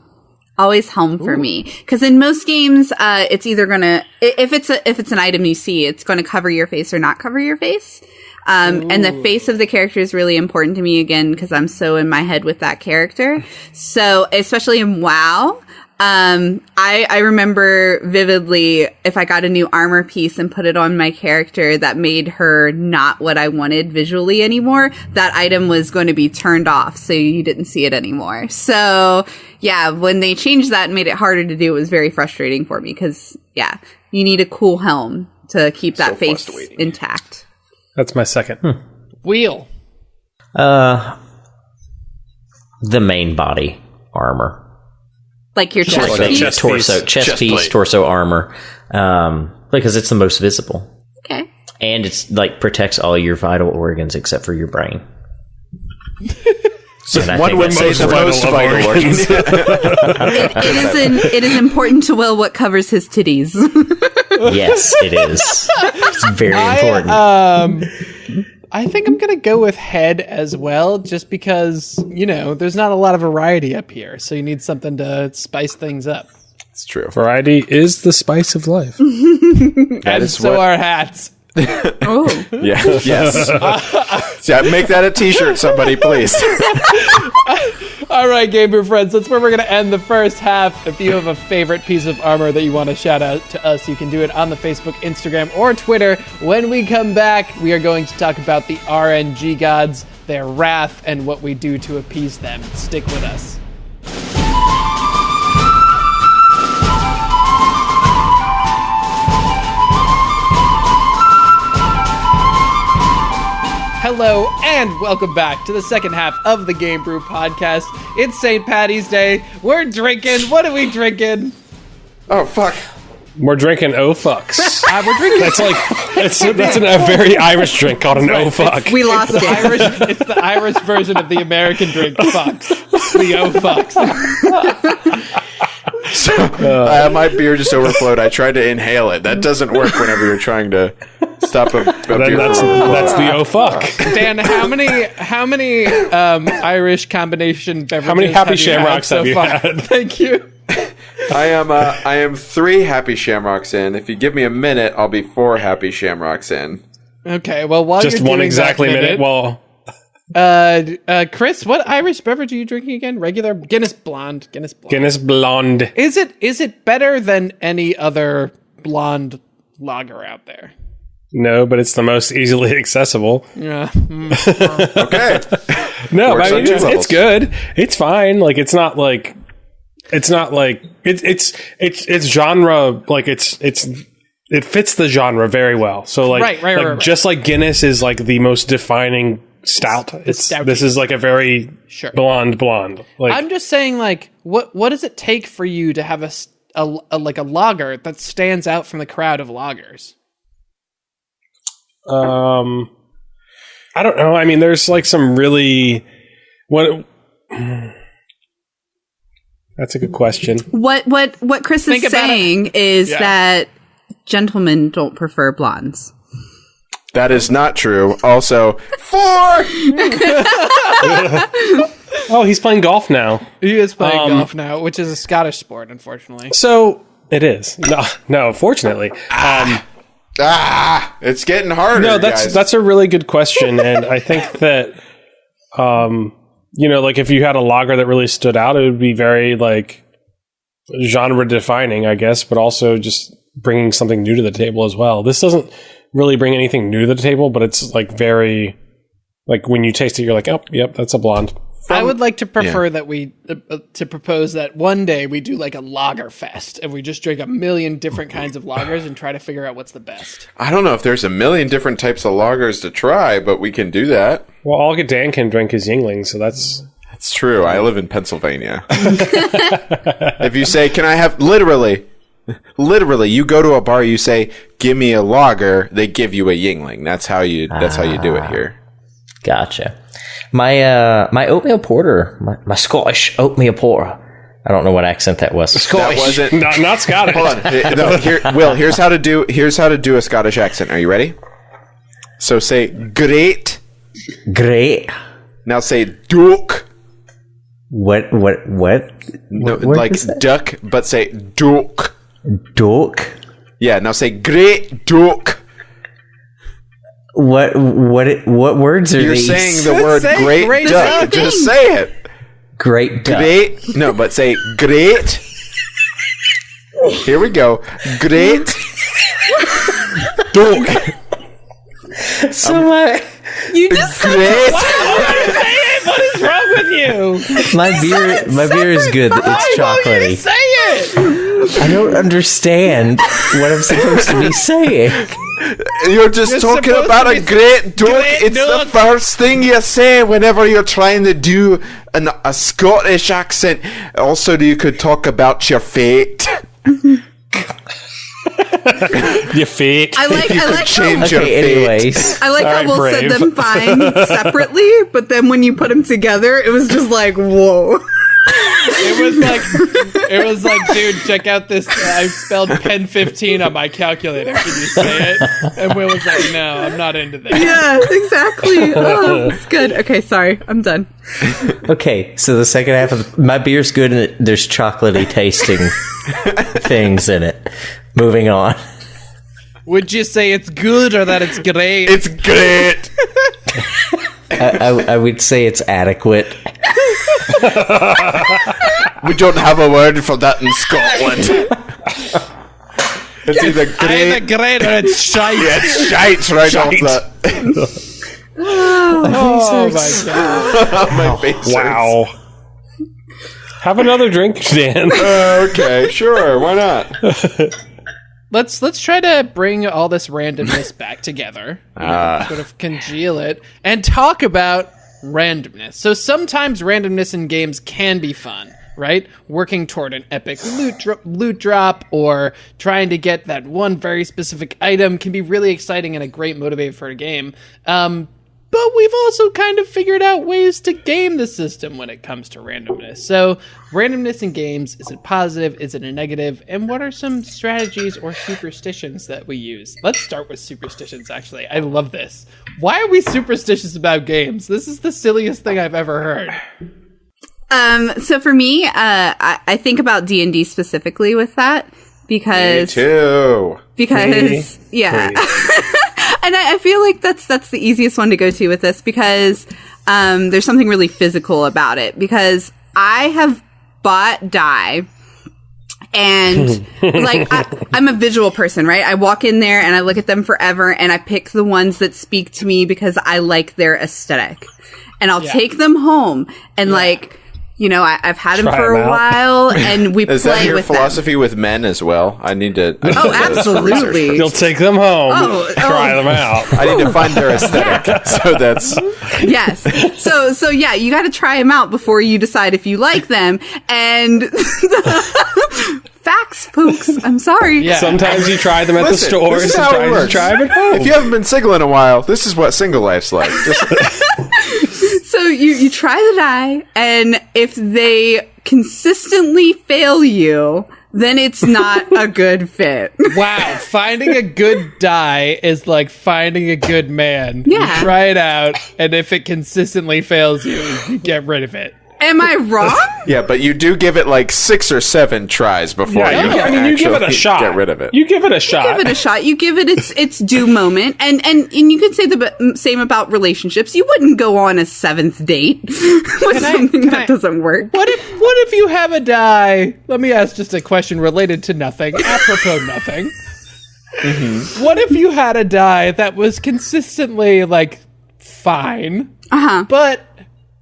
Always helm for me, because in most games, it's either gonna if it's an item you see, it's going to cover your face or not cover your face. And the face of the character is really important to me, again, because I'm so in my head with that character. So especially in WoW, I remember vividly if I got a new armor piece and put it on my character that made her not what I wanted visually anymore, that item was going to be turned off, so you didn't see it anymore. So yeah, when they changed that and made it harder to do, it was very frustrating for me, because you need a cool helm to keep that face intact. That's my second. Wheel. The main body armor. Like your chest piece? Chest piece, torso armor. Because it's the most visible. Okay. And it's protects all your vital organs except for your brain. So one would say the most vital organs. It is important to Will what covers his titties. Yes, it is. It's very important. I think I'm going to go with head as well, just because, there's not a lot of variety up here, so you need something to spice things up. It's true. Variety is the spice of life. That is so are hats. Oh. Yeah. Yes. Yeah, make that a t-shirt, somebody, please. All right, Gamebrew friends, that's where we're going to end the first half. If you have a favorite piece of armor that you want to shout out to us, you can do it on the Facebook, Instagram, or Twitter. When we come back, we are going to talk about the RNG gods, their wrath, and what we do to appease them. Stick with us. Hello, and welcome back to the second half of the Gamebrew Podcast. It's St. Paddy's Day. We're drinking. What are we drinking? Oh, fuck. We're drinking Oh Fucks. We're drinking. That's a very Irish drink called an Oh Fuck. We lost it. It's the Irish version of the American drink, fucks. The Oh Fucks. So, my beer just overflowed. I tried to inhale it. That doesn't work whenever you're trying to stop a beer. That's the Oh Fuck. Dan, how many Irish combination beverages? How many Happy Shamrocks have you had? Thank you. I am 3 Happy Shamrocks in. If you give me a minute, I'll be 4 Happy Shamrocks in. Okay, well, while just you're one doing exactly that minute. Well, Chris, what Irish beverage are you drinking again? Regular Guinness Blonde. Guinness Blonde. Is it better than any other blonde lager out there? No, but it's the most easily accessible. Yeah. Okay. No, Works I mean, on 2 it's levels. good. It's fine. Like it's not like it's genre. Like it fits the genre very well. So like, right. Just like Guinness is like the most defining stout. This is like a very blonde. Like I'm just saying, like, what does it take for you to have a lager that stands out from the crowd of lagers? I don't know. I mean, there's like some really That's a good question. What Chris is saying is that gentlemen don't prefer blondes. That is not true. Also, 4! Oh, he's playing golf now. He is playing golf now, which is a Scottish sport, unfortunately. So it is. No, fortunately. It's getting harder. No, guys. that's a really good question, and I think that like if you had a lager that really stood out, it would be very like genre defining, I guess, but also just bringing something new to the table as well. This doesn't really bring anything new to the table, but it's like very like when you taste it, you're like, oh, yep, that's a blonde. I would like to prefer that we to propose that one day we do like a lager fest and we just drink a million different kinds of lagers and try to figure out what's the best. I don't know if there's a million different types of lagers to try, but we can do that. Well, all Dan can drink is Yingling, so that's true. I live in Pennsylvania. If you say, can I have literally, you go to a bar, you say, give me a lager, they give you a Yingling. That's how you do it here. Gotcha. My oatmeal porter, my Scottish oatmeal porter. I don't know what accent that was. Scottish. That wasn't not Scottish. Hold on. No, Will, here's how to do a Scottish accent. Are you ready? So say great. Great. Now say duck. What? No, like duck, but say duck. Duck. Yeah, now say great duck. What words are You're these? saying the word great duck. Just say it. Great duck. Great. No, but say great. Here we go. Great duck. So you just great. What is wrong with you? My beer is good. It's chocolatey. Say it. I don't understand what I'm supposed to be saying. You're just talking about a great duck. It's the first thing you say whenever you're trying to do a Scottish accent. Also, you could talk about your fate. Your fate. I like change your fate. Anyways. I like how we'll Brave. set them fine separately, but then when you put them together, it was just like, whoa. It was like, dude, check out this. I spelled pen 15 on my calculator. Can you say it? And Will was like, no, I'm not into that. Yeah, exactly. Oh, it's good. Okay, sorry. I'm done. Okay, so the second half of my beer's good and there's chocolatey tasting things in it. Moving on. Would you say it's good or that it's great? It's great. I would say it's adequate. We don't have a word for that in Scotland. It's either Either great or it's shite. Yeah, it's shite right off that. Oh my god. My face Wow. Have another drink, Dan. Okay, sure. Why not? Let's try to bring all this randomness back together, sort of congeal it, and talk about randomness. So sometimes randomness in games can be fun, right? Working toward an epic loot drop or trying to get that one very specific item can be really exciting and a great motivator for a game. But we've also kind of figured out ways to game the system when it comes to randomness. So, randomness in games, is it positive? Is it a negative? And what are some strategies or superstitions that we use? Let's start with superstitions, actually. I love this. Why are we superstitious about games? This is the silliest thing I've ever heard. So for me, I think about D&D specifically with that because... Me too. Because, yeah. And I feel like that's the easiest one to go to with this because there's something really physical about it. Because I have bought die, and like I'm a visual person, right? I walk in there and I look at them forever, and I pick the ones that speak to me because I like their aesthetic, and I'll take them home and like. You know, I've had them for a while, and we play with them. Is that your philosophy with men as well? I need to... absolutely. You'll take them home, try them out. I need to find their aesthetic, so that's... Yes. So yeah, you got to try them out before you decide if you like them, and... Facts, folks. I'm sorry. Yeah. Sometimes you try them at the store, sometimes you try them at home. If you haven't been single in a while, this is what single life's like. So you try the die, and if they consistently fail you, then it's not a good fit. Wow, finding a good die is like finding a good man. Yeah. You try it out, and if it consistently fails you, you get rid of it. Am I wrong? Yeah, but you do give it like 6 or 7 tries before you give it a shot. Get rid of it. You give it a shot. You give it a shot. You give it its due moment. And you could say the same about relationships. You wouldn't go on a 7th date with something that doesn't work. What if you have a die? Let me ask just a question related to nothing, apropos nothing. Mm-hmm. What if you had a die that was consistently like fine, but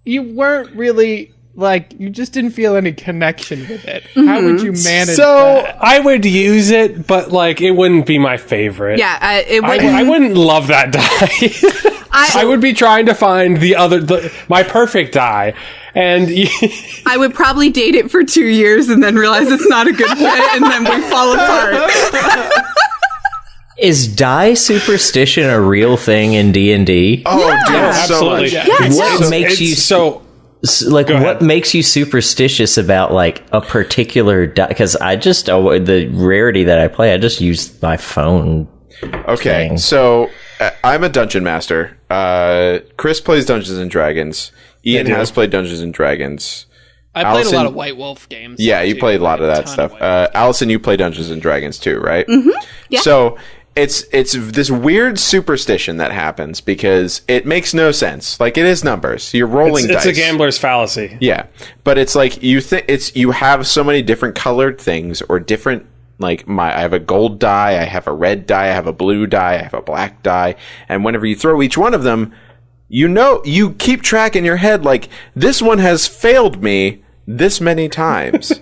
you weren't really, like, you just didn't feel any connection with it? How would you manage that? I would use it, but, like, it wouldn't be my favorite. Yeah, I wouldn't love that die. I would be trying to find my perfect die. And I would probably date it for 2 years and then realize it's not a good fit, and then we fall apart. Is die superstition a real thing in D&D? Oh, yeah. dude, absolutely. So much. Yeah, What makes you what makes you superstitious about like a particular die? Because I just the rarity that I play, I just use my phone. Okay, thing. So I'm a dungeon master. Chris plays Dungeons and Dragons. Ian has played Dungeons and Dragons. I played a lot of White Wolf games. Yeah, you played a lot of that stuff. Allison, you play Dungeons and Dragons too, right? Mm-hmm. Yeah. So it's this weird superstition that happens because it makes no sense. Like, it is numbers. You're rolling dice. It's a gambler's fallacy. Yeah, but it's like you have so many different colored things or different. Like I have a gold die, I have a red die, I have a blue die, I have a black die, and whenever you throw each one of them, you keep track in your head like this one has failed me this many times.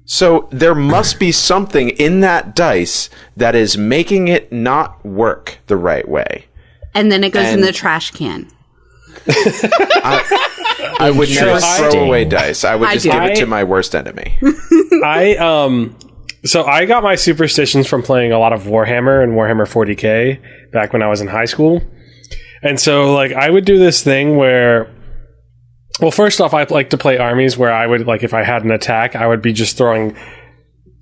So there must be something in that dice that is making it not work the right way. And then it goes in the trash can. I would never throw away dice. I would just give it to my worst enemy. So I got my superstitions from playing a lot of Warhammer and Warhammer 40K back when I was in high school. And so, like, I would do this thing where Well, first off, I'd like to play armies where I would, like, if I had an attack, I would be just throwing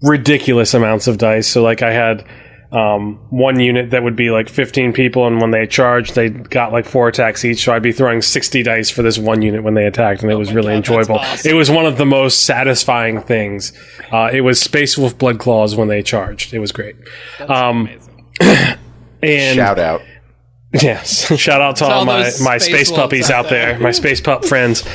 ridiculous amounts of dice. So, like, I had one unit that would be like 15 people, and when they charged, they got like 4 attacks each. So I'd be throwing 60 dice for this one unit when they attacked, and it was really enjoyable. Awesome. It was one of the most satisfying things. It was Space Wolf Blood Claws when they charged. It was great. That's amazing. And shout out. Yes, shout out to all my space puppies out there, my space pup friends.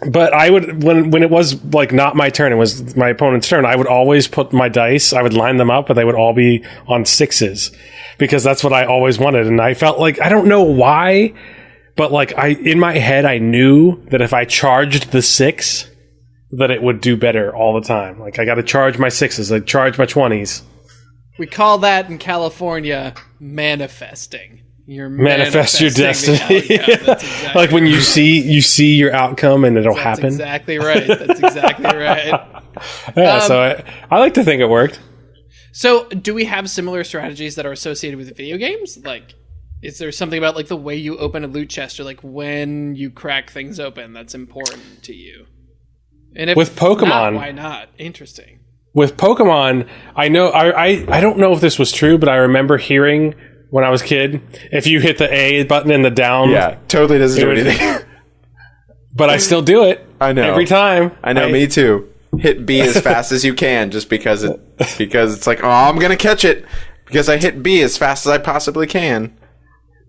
But I would, when it was like not my turn, it was my opponent's turn, I would always put my dice, I would line them up, but they would all be on 6s because that's what I always wanted. And I felt like, I don't know why, but like in my head, I knew that if I charged the 6, that it would do better all the time. Like I got to charge my 6s, I charge my 20s. We call that in California manifesting. You're manifest your destiny. Exactly like when you see your outcome and it'll happen. Exactly right. That's exactly right. Yeah, so I like to think it worked. So do we have similar strategies that are associated with video games? Like, is there something about like the way you open a loot chest or like when you crack things open that's important to you? And if with Pokemon, not, why not? Interesting. With Pokemon, I know I don't know if this was true, but I remember hearing when I was a kid, if you hit the A button and the down... Yeah, totally doesn't do anything. But I still do it. I know. Every time. I know, me too. Hit B as fast as you can, just because it's like, oh, I'm going to catch it. Because I hit B as fast as I possibly can.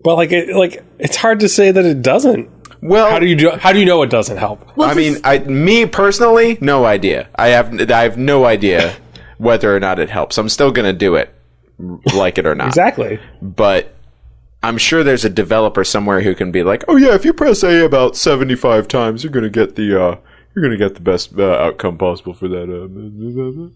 But it's hard to say that it doesn't. Well, how do you know it doesn't help? Well, I mean, me personally, no idea. I have no idea whether or not it helps. I'm still going to do it. Like it or not. Exactly. But I'm sure there's a developer somewhere who can be like, oh yeah, if you press A about 75 times, you're gonna get the best outcome possible for that.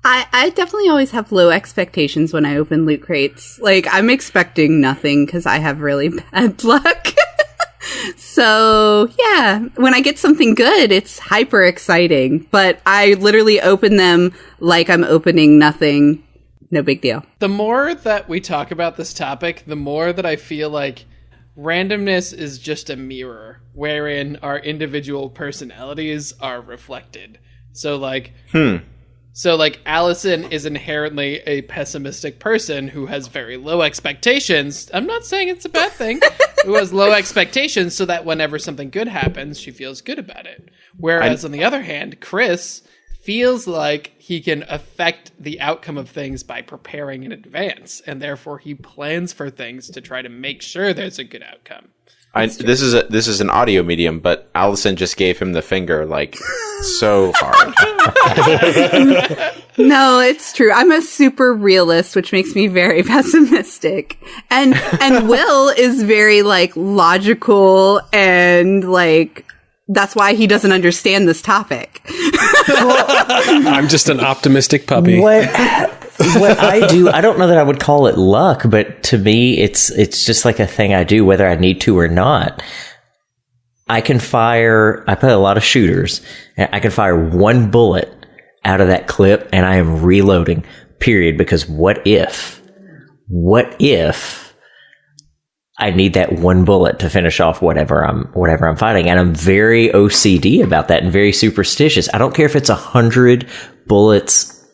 I definitely always have low expectations when I open loot crates. Like, I'm expecting nothing because I have really bad luck. So, yeah, when I get something good, it's hyper exciting. But I literally open them like I'm opening nothing. No big deal. The more that we talk about this topic, the more that I feel like randomness is just a mirror wherein our individual personalities are reflected. So like Allison is inherently a pessimistic person who has very low expectations. I'm not saying it's a bad thing. Who has low expectations so that whenever something good happens, she feels good about it. Whereas on the other hand, Chris feels like he can affect the outcome of things by preparing in advance, and therefore he plans for things to try to make sure there's a good outcome. This is an audio medium, but Allison just gave him the finger like so hard. No, it's true. I'm a super realist, which makes me very pessimistic. And Will is very like logical and like that's why he doesn't understand this topic. I'm just an optimistic puppy. What I do, I don't know that I would call it luck, but to me, it's just like a thing I do, whether I need to or not. I play a lot of shooters, and I can fire one bullet out of that clip, and I am reloading, period, because what if I need that one bullet to finish off whatever I'm fighting. And I'm very OCD about that and very superstitious. I don't care if it's 100 bullets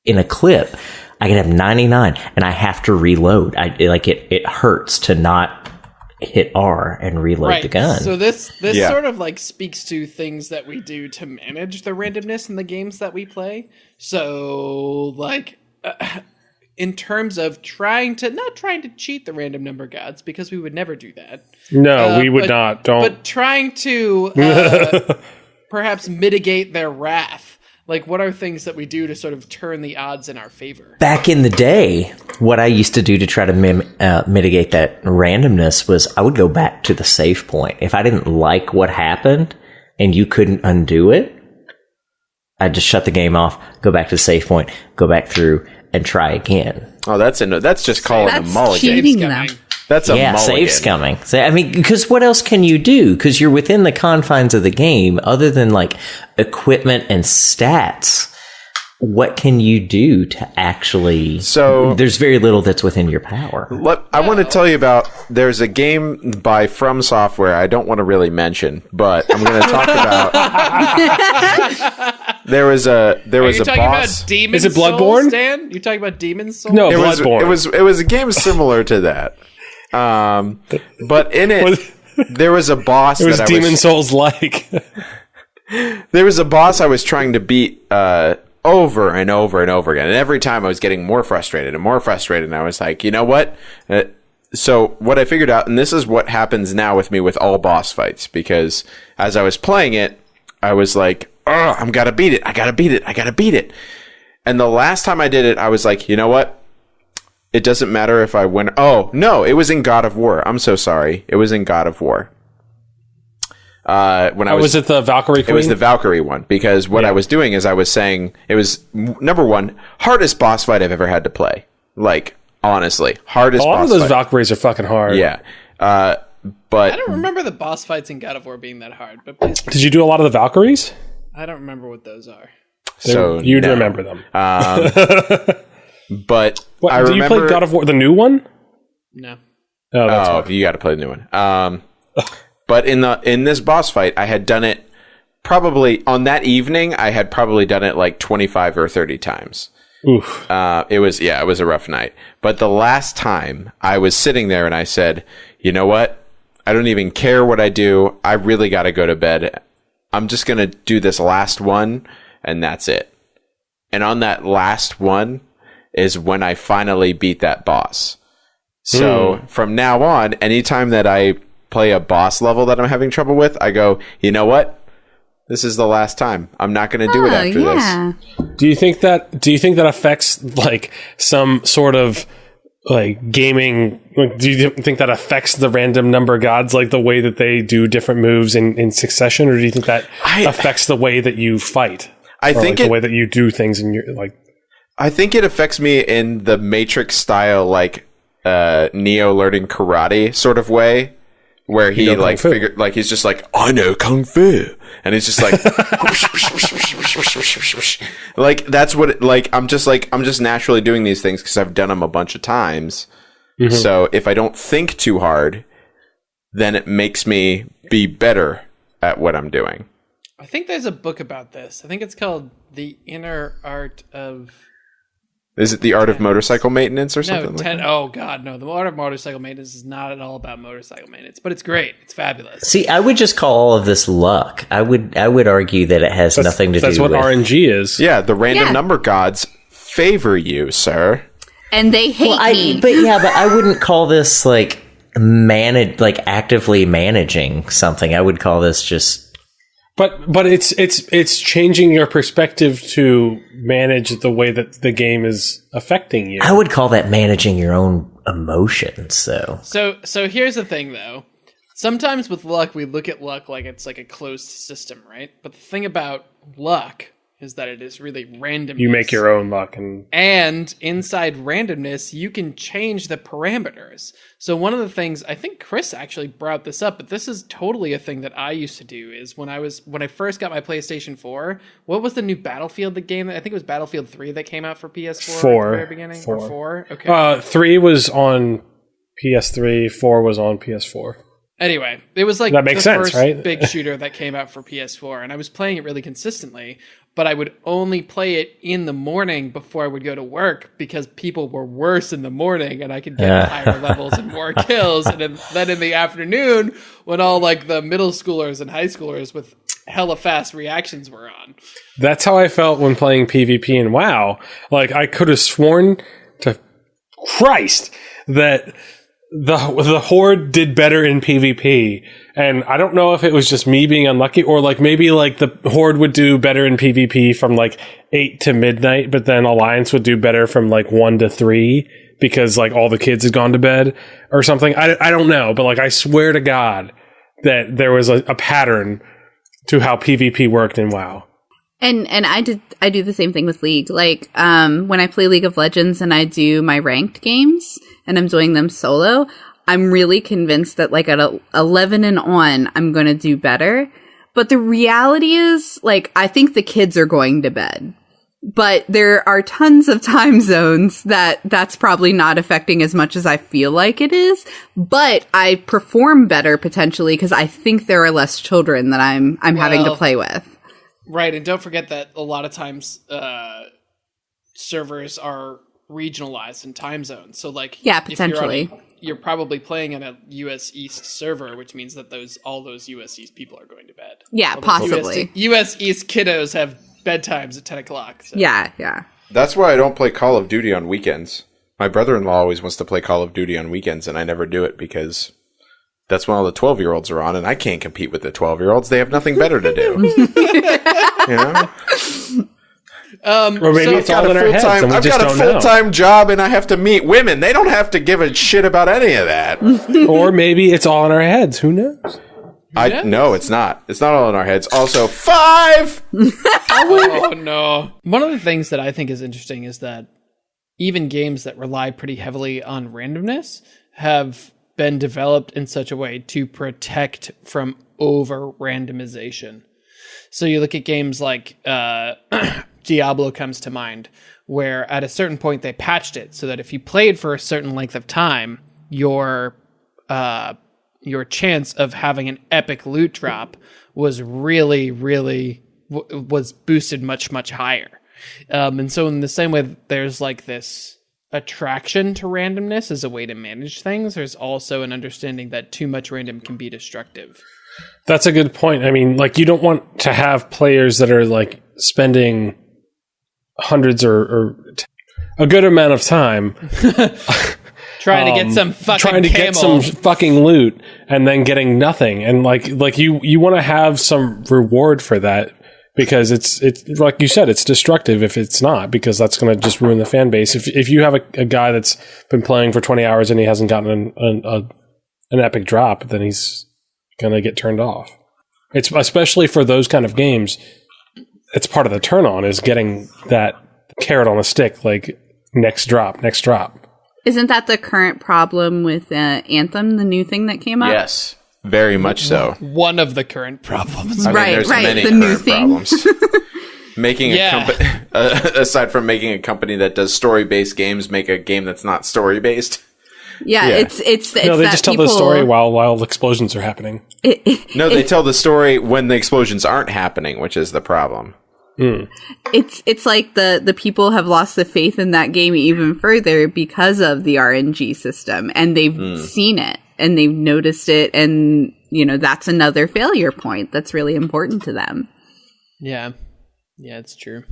in a clip. I can have 99 and I have to reload. It hurts to not hit R and reload the gun. So this sort of like speaks to things that we do to manage the randomness in the games that we play. So like, in terms of not trying to cheat the random number gods, because we would never do that. No, we would not. Don't. But trying to perhaps mitigate their wrath. Like, what are things that we do to sort of turn the odds in our favor? Back in the day, what I used to do to try to mitigate that randomness was I would go back to the save point. If I didn't like what happened and you couldn't undo it, I'd just shut the game off, go back to the save point, go back through, and try again. Oh, that's just calling a mulligan. Cheating them. That's a mulligan. Save scumming. So, I mean, because what else can you do? Because you're within the confines of the game, other than like equipment and stats. what can you do to actually... So there's very little that's within your power. I want to tell you about, there's a game by From Software I don't want to really mention, but I'm going to talk about... there was a boss... About Demon Is it Bloodborne? Souls, Dan? You're talking about Demon Souls? No, Bloodborne. It was a game similar to that. But in it, there was a boss it was Demon Souls-like. There was a boss I was trying to beat over and over and over again. And every time I was getting more frustrated and more frustrated. And I was like, you know what? So what I figured out, and this is what happens now with me with all boss fights, because as I was playing it, I was like, oh, I'm gotta beat it. I gotta beat it. I gotta beat it. And the last time I did it, I was like, you know what? It doesn't matter if I win. Oh, no, it was in God of War. I'm so sorry. It was in God of War. Was it the Valkyrie Queen? It was the Valkyrie one, because what I was doing is I was saying it was number one, hardest boss fight I've ever had to play. Like, honestly, hardest boss fight. A lot of those Valkyries are fucking hard. Yeah. But I don't remember the boss fights in God of War being that hard, but please. Did you do a lot of the Valkyries? I don't remember what those are. So you'd remember them. But what, I remember. You play God of War, the new one? No. Oh, that's you got to play the new one. But in this boss fight, I had done it probably on that evening. I had probably done it like 25 or 30 times. Oof. It was a rough night. But the last time I was sitting there and I said, you know what? I don't even care what I do. I really got to go to bed. I'm just going to do this last one, and that's it. And on that last one is when I finally beat that boss. So from now on, anytime that I play a boss level that I'm having trouble with, I go, you know what? This is the last time. I'm not going to do it after this. Do you think that affects like some sort of like gaming? Like, do you think that affects the random number gods, like the way that they do different moves in succession, or do you think that affects the way that you fight? I think the way that you do things in your like. I think it affects me in the Matrix style, like Neo learning karate sort of way, where he like figured, like he's just like, I know kung fu, and he's just like, like that's what it, like I'm just naturally doing these things because I've done them a bunch of times. Mm-hmm. So if I don't think too hard, then it makes me be better at what I'm doing. I think there's a book about this. I think it's called The Inner Art of... Is it The Art of Motorcycle Maintenance or something like that? Oh, God, no. The Art of Motorcycle Maintenance is not at all about motorcycle maintenance, but it's great. It's fabulous. See, I would just call all of this luck. I would argue that it has nothing to do with... That's what RNG is. Yeah, the random number gods favor you, sir. And they hate me. But I wouldn't call this like actively managing something. I would call this just... But it's changing your perspective to manage the way that the game is affecting you. I would call that managing your own emotions, though. So here's the thing, though. Sometimes with luck, we look at luck like it's like a closed system, right? But the thing about luck is that it is really random. You make your own luck. And inside randomness, you can change the parameters. So one of the things, I think Chris actually brought this up, but this is totally a thing that I used to do, is when I first got my PlayStation 4, what was the new Battlefield game? I think it was Battlefield 3 that came out for PS4 at the very beginning? 4. Or 4? Okay. 3 was on PS3, 4 was on PS4. Anyway, it was like that makes sense, first right? big shooter that came out for PS4, and I was playing it really consistently, but I would only play it in the morning before I would go to work because people were worse in the morning and I could get higher levels and more kills. And then in the afternoon, when all like the middle schoolers and high schoolers with hella fast reactions were on. That's how I felt when playing PvP in WoW. Like, I could have sworn to Christ that the Horde did better in PvP, and I don't know if it was just me being unlucky, or like maybe like the Horde would do better in PvP from like 8 to midnight, but then Alliance would do better from like 1 to 3 because like all the kids had gone to bed or something. I don't know, but like I swear to God that there was a pattern to how PvP worked in WoW. And I do the same thing with League. Like, when I play League of Legends and I do my ranked games and I'm doing them solo, I'm really convinced that like at 11 and on, I'm going to do better. But the reality is, like, I think the kids are going to bed. But there are tons of time zones that's probably not affecting as much as I feel like it is. But I perform better potentially because I think there are less children that I'm having to play with. Right, and don't forget that a lot of times servers are regionalized in time zones. So like, yeah, potentially. You're probably playing on a US East server, which means that all those US East people are going to bed. Yeah, possibly. US East kiddos have bedtimes at 10 o'clock. So. Yeah. That's why I don't play Call of Duty on weekends. My brother-in-law always wants to play Call of Duty on weekends, and I never do it because that's when all the 12-year-olds are on, and I can't compete with the 12-year-olds. They have nothing better to do. You know? Or maybe it's all in our heads, and we I've just got a full-time job, and I have to meet women. They don't have to give a shit about any of that. Or maybe it's all in our heads. Who knows? No, it's not. It's not all in our heads. Also, 5! Oh, no. One of the things that I think is interesting is that even games that rely pretty heavily on randomness have been developed in such a way to protect from over-randomization. So you look at games like Diablo comes to mind, where at a certain point they patched it so that if you played for a certain length of time, your chance of having an epic loot drop was really was boosted much, much higher. And so in the same way there's like this attraction to randomness as a way to manage things, there's also an understanding that too much random can be destructive. That's a good point. I mean, like, you don't want to have players that are like spending hundreds or a good amount of time trying to get some fucking get some fucking loot and then getting nothing. And like you want to have some reward for that, because it's like you said, it's destructive if it's not, because that's going to just ruin the fan base. If you have a guy that's been playing for 20 hours and he hasn't gotten an epic drop, then he's going to get turned off. It's especially for those kind of games. It's part of the turn on is getting that carrot on a stick, like next drop. Isn't that the current problem with Anthem, the new thing that came up? Yes, very much so. One of the current problems. I mean, right, there's right. many The new current thing. problems. Making a company, aside from making a company that does story-based games, make a game that's not story-based. Yeah, it's no, they just tell the story while explosions are happening. They tell the story when the explosions aren't happening, which is the problem. It's like the people have lost the faith in that game even further because of the RNG system, and they've seen it and they've noticed it, and that's another failure point that's really important to them. Yeah, it's true.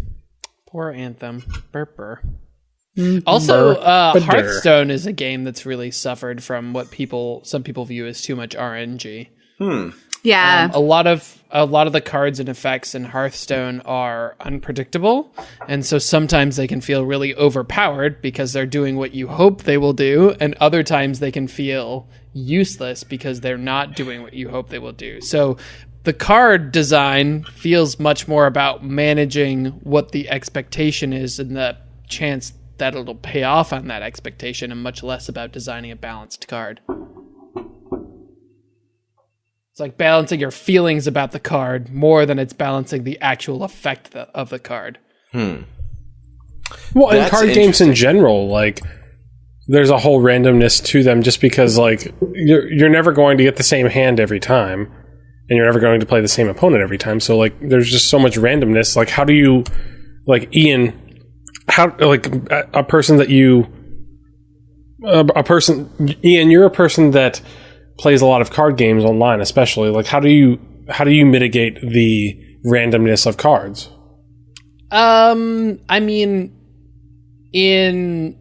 Poor Anthem. Burr. Also, Hearthstone is a game that's really suffered from what some people view as too much RNG. Yeah, a lot of the cards and effects in Hearthstone are unpredictable, and so sometimes they can feel really overpowered because they're doing what you hope they will do, and other times they can feel useless because they're not doing what you hope they will do. So the card design feels much more about managing what the expectation is and the chance that it'll pay off on that expectation, and much less about designing a balanced card. It's like balancing your feelings about the card more than it's balancing the actual effect of the card. Well, in card games in general, like, there's a whole randomness to them, just because, like, you're never going to get the same hand every time, and you're never going to play the same opponent every time. So, like, there's just so much randomness. Like, how do you, like, Ian, Ian, you're a person that plays a lot of card games online, especially. Like, how do you mitigate the randomness of cards? I mean, in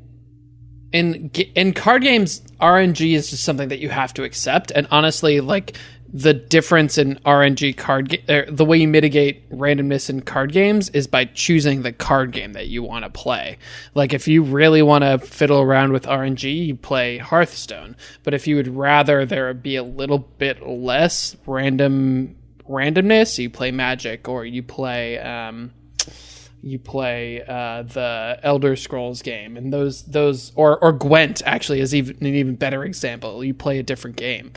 card games, RNG is just something that you have to accept. And honestly, like, the difference in RNG the way you mitigate randomness in card games is by choosing the card game that you want to play. Like, if you really want to fiddle around with RNG, you play Hearthstone. But if you would rather there be a little bit less randomness, you play Magic, or you play the Elder Scrolls game, and those or Gwent actually is an even better example. You play a different game.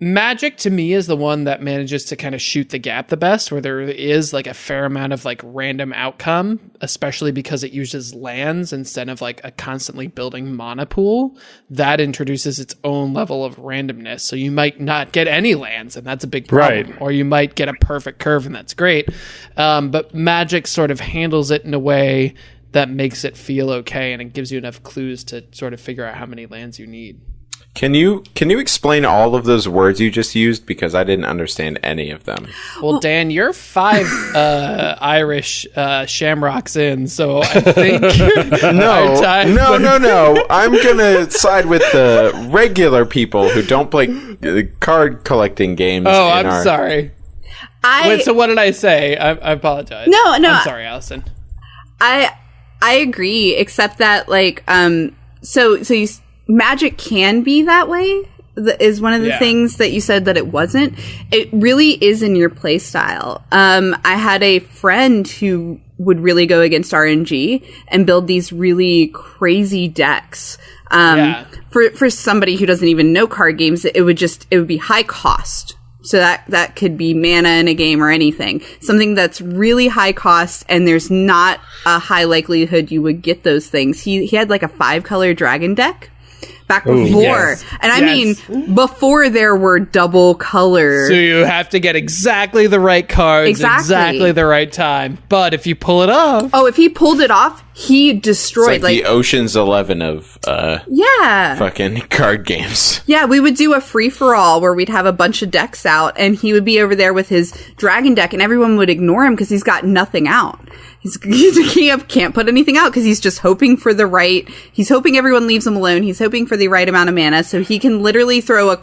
Magic to me is the one that manages to kind of shoot the gap the best, where there is like a fair amount of like random outcome, especially because it uses lands instead of like a constantly building mana pool. That introduces its own level of randomness. So you might not get any lands, and that's a big problem. Right. Or you might get a perfect curve, and that's great. But Magic sort of handles it in a way that makes it feel okay, and it gives you enough clues to sort of figure out how many lands you need. Can you explain all of those words you just used, because I didn't understand any of them? Well, Dan, you're 5 Irish shamrocks in, so I think No. I'm gonna side with the regular people who don't play card collecting games. Oh, I'm sorry. Wait, so what did I say? I apologize. No. I'm sorry, Allison. I agree, except that like Magic can be that way, is one of the things that you said that it wasn't. It really is in your play style. I had a friend who would really go against RNG and build these really crazy decks. For somebody who doesn't even know card games, it would be high cost. So that could be mana in a game or anything. Something that's really high cost, and there's not a high likelihood you would get those things. He had like a 5-color dragon deck back before. And I mean, before there were double color. So you have to get exactly the right cards, exactly the right time. But if you pull it off. Oh, if he pulled it off, he destroyed. It's like the Ocean's 11 of fucking card games. Yeah, we would do a free-for-all where we'd have a bunch of decks out, and he would be over there with his dragon deck, and everyone would ignore him because he's got nothing out. He can't put anything out because he's just hoping for he's hoping everyone leaves him alone. He's hoping for the right amount of mana so he can literally throw a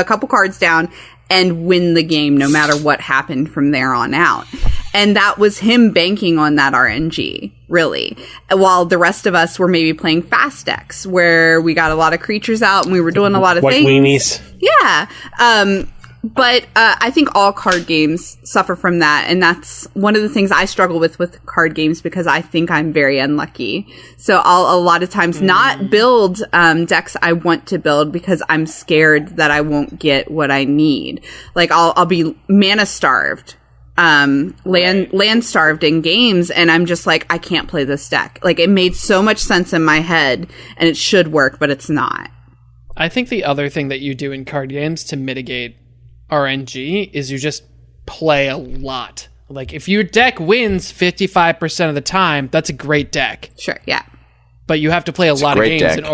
couple cards down and win the game no matter what happened from there on out. And that was him banking on that RNG, really. While the rest of us were maybe playing fast decks where we got a lot of creatures out and we were doing a lot of things. Weenies. Yeah. But I think all card games suffer from that, and that's one of the things I struggle with card games because I think I'm very unlucky. So I'll a lot of times not build decks I want to build because I'm scared that I won't get what I need. Like I'll be mana starved, land starved in games, and I'm just like, I can't play this deck. Like it made so much sense in my head, and it should work, but it's not. I think the other thing that you do in card games to mitigate RNG is you just play a lot. Like if your deck wins 55% of the time, that's a great deck. Sure, yeah. But you have to play a lot of games in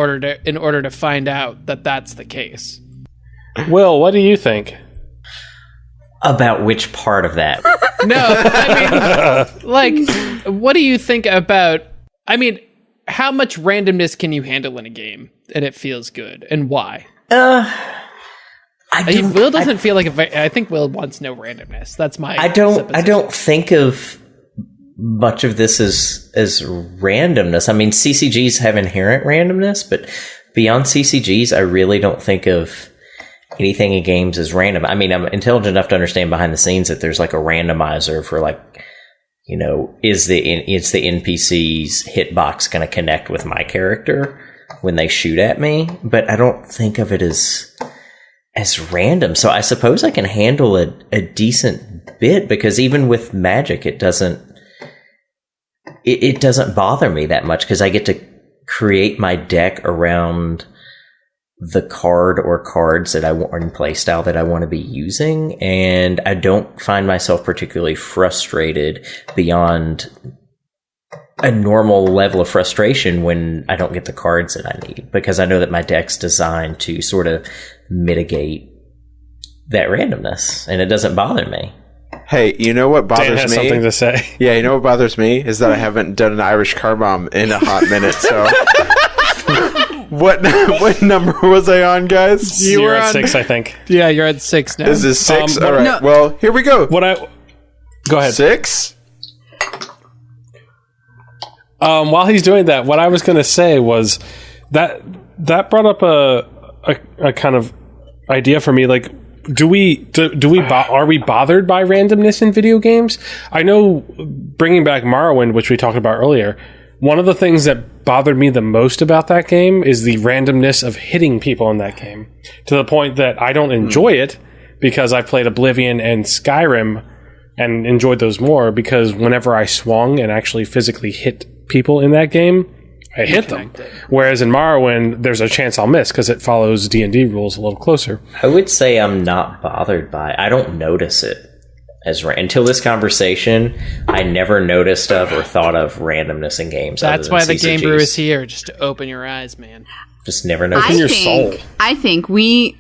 order to find out that that's the case. Will, what do you think? About which part of that? No, I mean, like, what do you think about? I mean, how much randomness can you handle in a game and it feels good, and why? Will doesn't feel like I think Will wants no randomness. That's my. I don't think of much of this as randomness. I mean, CCGs have inherent randomness, but beyond CCGs, I really don't think of anything in games as random. I mean, I'm intelligent enough to understand behind the scenes that there's like a randomizer for like, you know, is the NPC's hitbox going to connect with my character when they shoot at me? But I don't think of it as random. So I suppose I can handle a decent bit because even with Magic, it doesn't bother me that much because I get to create my deck around the card or cards that I want in playstyle that I want to be using. And I don't find myself particularly frustrated beyond a normal level of frustration when I don't get the cards that I need, because I know that my deck's designed to sort of mitigate that randomness, and it doesn't bother me. Hey, you know what bothers Dan has me? Something to say. Yeah, you know what bothers me is that I haven't done an Irish car bomb in a hot minute. So, what number was I on, guys? You were at 6, I think. Yeah, you're at 6 now. This is 6. All right. No. Well, here we go. Go ahead. 6. While he's doing that, what I was going to say was that brought up a kind of idea for me. Like, are we bothered by randomness in video games? I know, bringing back Morrowind, which we talked about earlier, one of the things that bothered me the most about that game is the randomness of hitting people in that game, to the point that I don't enjoy it because I played Oblivion and Skyrim and enjoyed those more, because whenever I swung and actually physically hit people in that game, I hit them. Whereas in Morrowind, there's a chance I'll miss because it follows D&D rules a little closer. I would say I'm not bothered by it. I don't notice it as until this conversation. I never noticed of or thought of randomness in games. That's why the Game Brew is here, just to open your eyes, man. Just never noticed. Open your soul. I think we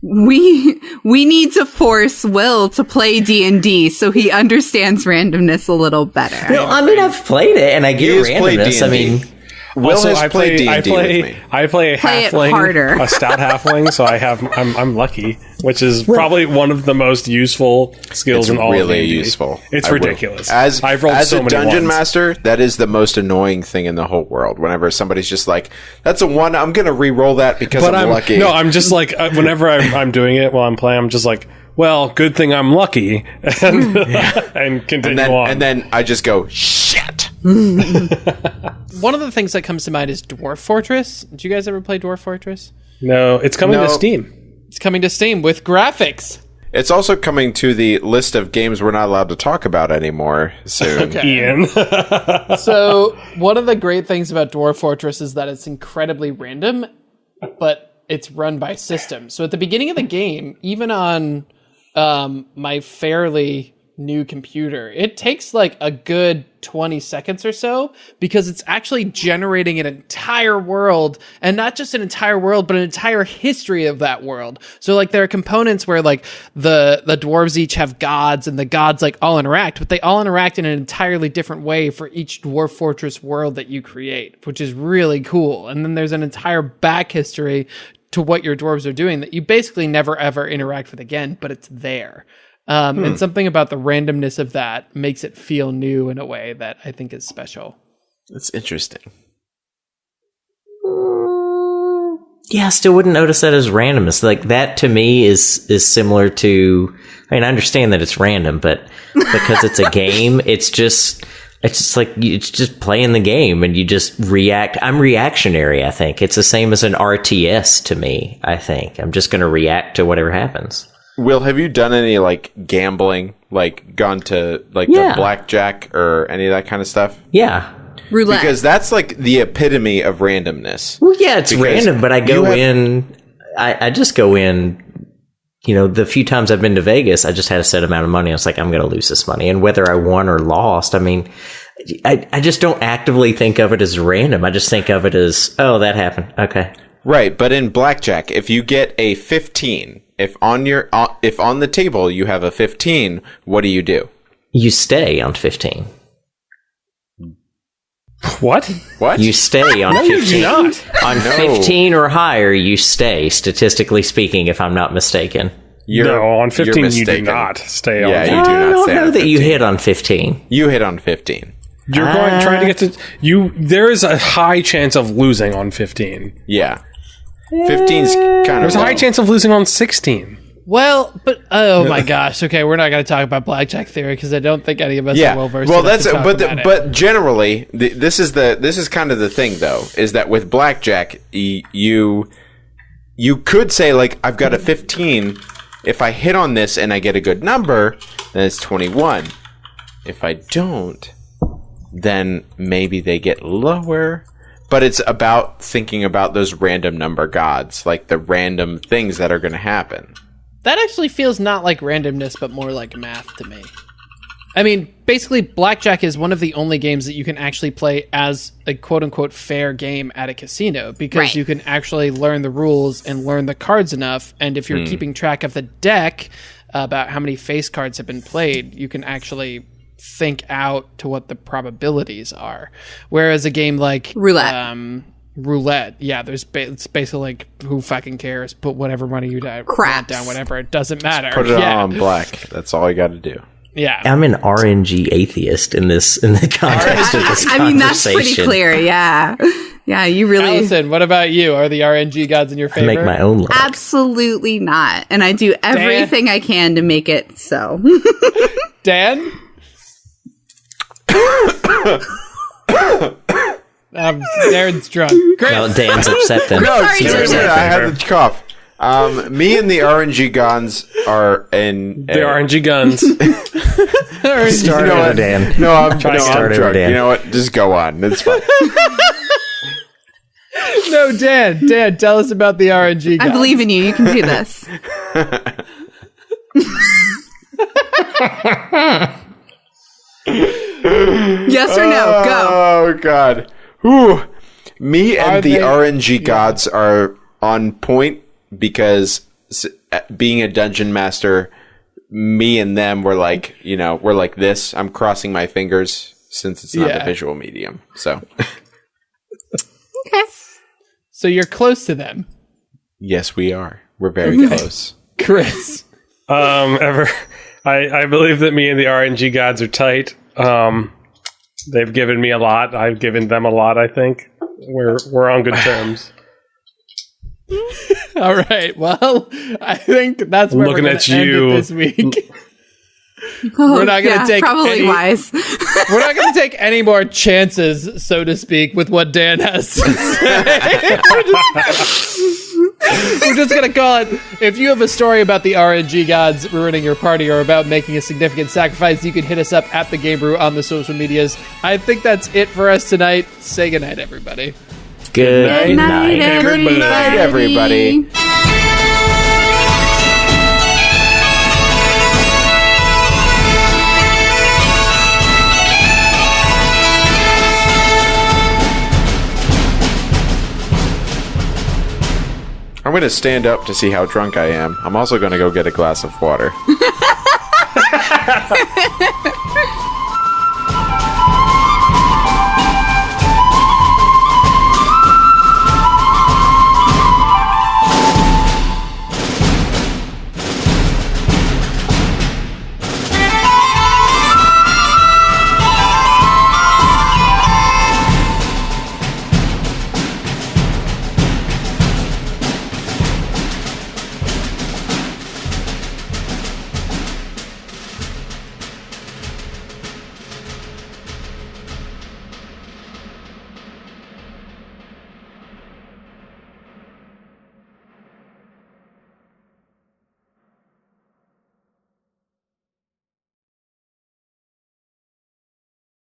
need to force Will to play D&D so he understands randomness a little better. No, I mean, I've played it and I get randomness. I mean, Will also, has played D&D with me. I play a halfling, a stout halfling, so I'm lucky, which is probably one of the most useful skills in all of D&D. It's really useful. It's ridiculous. I've rolled so many as a dungeon ones. master, that is the most annoying thing in the whole world. Whenever somebody's just like, "That's a 1, I'm going to re-roll that because I'm lucky." No, I'm just like, whenever I'm doing it while I'm playing, I'm just like, well, good thing I'm lucky, and continue on. And then I just go, shit. One of the things that comes to mind is Dwarf Fortress. Did you guys ever play Dwarf Fortress? No, it's coming to Steam. It's coming to Steam with graphics. It's also coming to the list of games we're not allowed to talk about anymore soon. Okay. Ian. So, one of the great things about Dwarf Fortress is that it's incredibly random, but it's run by systems. So, at the beginning of the game, even on my fairly new computer, it takes like a good 20 seconds or so, because it's actually generating an entire world, and not just an entire world, but an entire history of that world. So like there are components where like the dwarves each have gods, and the gods like all interact, but they all interact in an entirely different way for each Dwarf Fortress world that you create, which is really cool. And then there's an entire back history to what your dwarves are doing that you basically never ever interact with again, but it's there. And something about the randomness of that makes it feel new in a way that I think is special. That's interesting. Yeah, I still wouldn't notice that as randomness. Like that to me is similar to, I mean, I understand that it's random, but because it's a game, it's just playing the game and you just react. I'm reactionary, I think. It's the same as an RTS to me, I think. I'm just going to react to whatever happens. Will, have you done any like gambling, like gone to like the blackjack or any of that kind of stuff? Yeah. Roulette. Because that's like the epitome of randomness. Well, yeah, it's random, but I go in, I just go in, you know, the few times I've been to Vegas, I just had a set amount of money. I was like, I'm going to lose this money. And whether I won or lost, I mean, I just don't actively think of it as random. I just think of it as, oh, that happened. Okay. Right. But in blackjack, if you get a 15, if on the table you have a 15, what do? You stay on 15. What? You stay on 15. You do not. On 15 or higher, you stay, statistically speaking, if I'm not mistaken. On 15 you do not stay on 15. You do not I don't stay know on that 15. you hit on 15. You hit on 15. You're trying to get to you. There is a high chance of losing on 15. Yeah. 15's kind of There's a high chance of losing on 16. Well, but oh my gosh, okay, we're not going to talk about blackjack theory because I don't think any of us are well versed. Well, but generally, this is kind of the thing though, is that with blackjack, you could say like, I've got a 15. If I hit on this and I get a good number, then it's 21. If I don't, then maybe they get lower. But it's about thinking about those random number gods, like the random things that are going to happen. That actually feels not like randomness, but more like math to me. I mean, basically, blackjack is one of the only games that you can actually play as a quote-unquote fair game at a casino, because you can actually learn the rules and learn the cards enough, and if you're keeping track of the deck about how many face cards have been played, you can actually think out to what the probabilities are. Whereas a game like Roulette, yeah, it's basically like, who fucking cares? Put whatever money you want down, whatever. It doesn't matter. Just put it on black. That's all you got to do. Yeah, I'm an RNG atheist in the context of this conversation. I mean, that's pretty clear. Yeah, you really. Allison, what about you? Are the RNG gods in your favor? I make my own luck. Absolutely not, and I do everything I can to make it so. Dan. Darren's drunk. Chris. Well, Dan's upset then. No, seriously, I had the cough. Me and the RNG guns are in... The RNG guns. Start over, Dan. No, I'm Start over, drunk. Dan. You know what? Just go on. It's fine. No, Dan, tell us about the RNG guns. I believe in you. You can do this. Yes or no? Go. Oh, God. Whew. Me and the RNG gods are on point because being a dungeon master, me and them were like, we're like this. I'm crossing my fingers since it's not a visual medium. So. Okay. So you're close to them. Yes, we are. We're very close. Chris. I believe that me and the RNG gods are tight. They've given me a lot. I've given them a lot, I think. We're on good terms. All right. Well, I think that's where Looking we're going to end it this week. We're not going to take probably wise. We're not going to take any more chances, so to speak, with what Dan has to say. We're just going to call it, if you have a story about the RNG gods ruining your party or about making a significant sacrifice, you can hit us up at the Game Brew on the social medias. I think that's it for us tonight. Say goodnight, everybody. Good night, everybody. Good night, everybody. I'm going to stand up to see how drunk I am. I'm also going to go get a glass of water.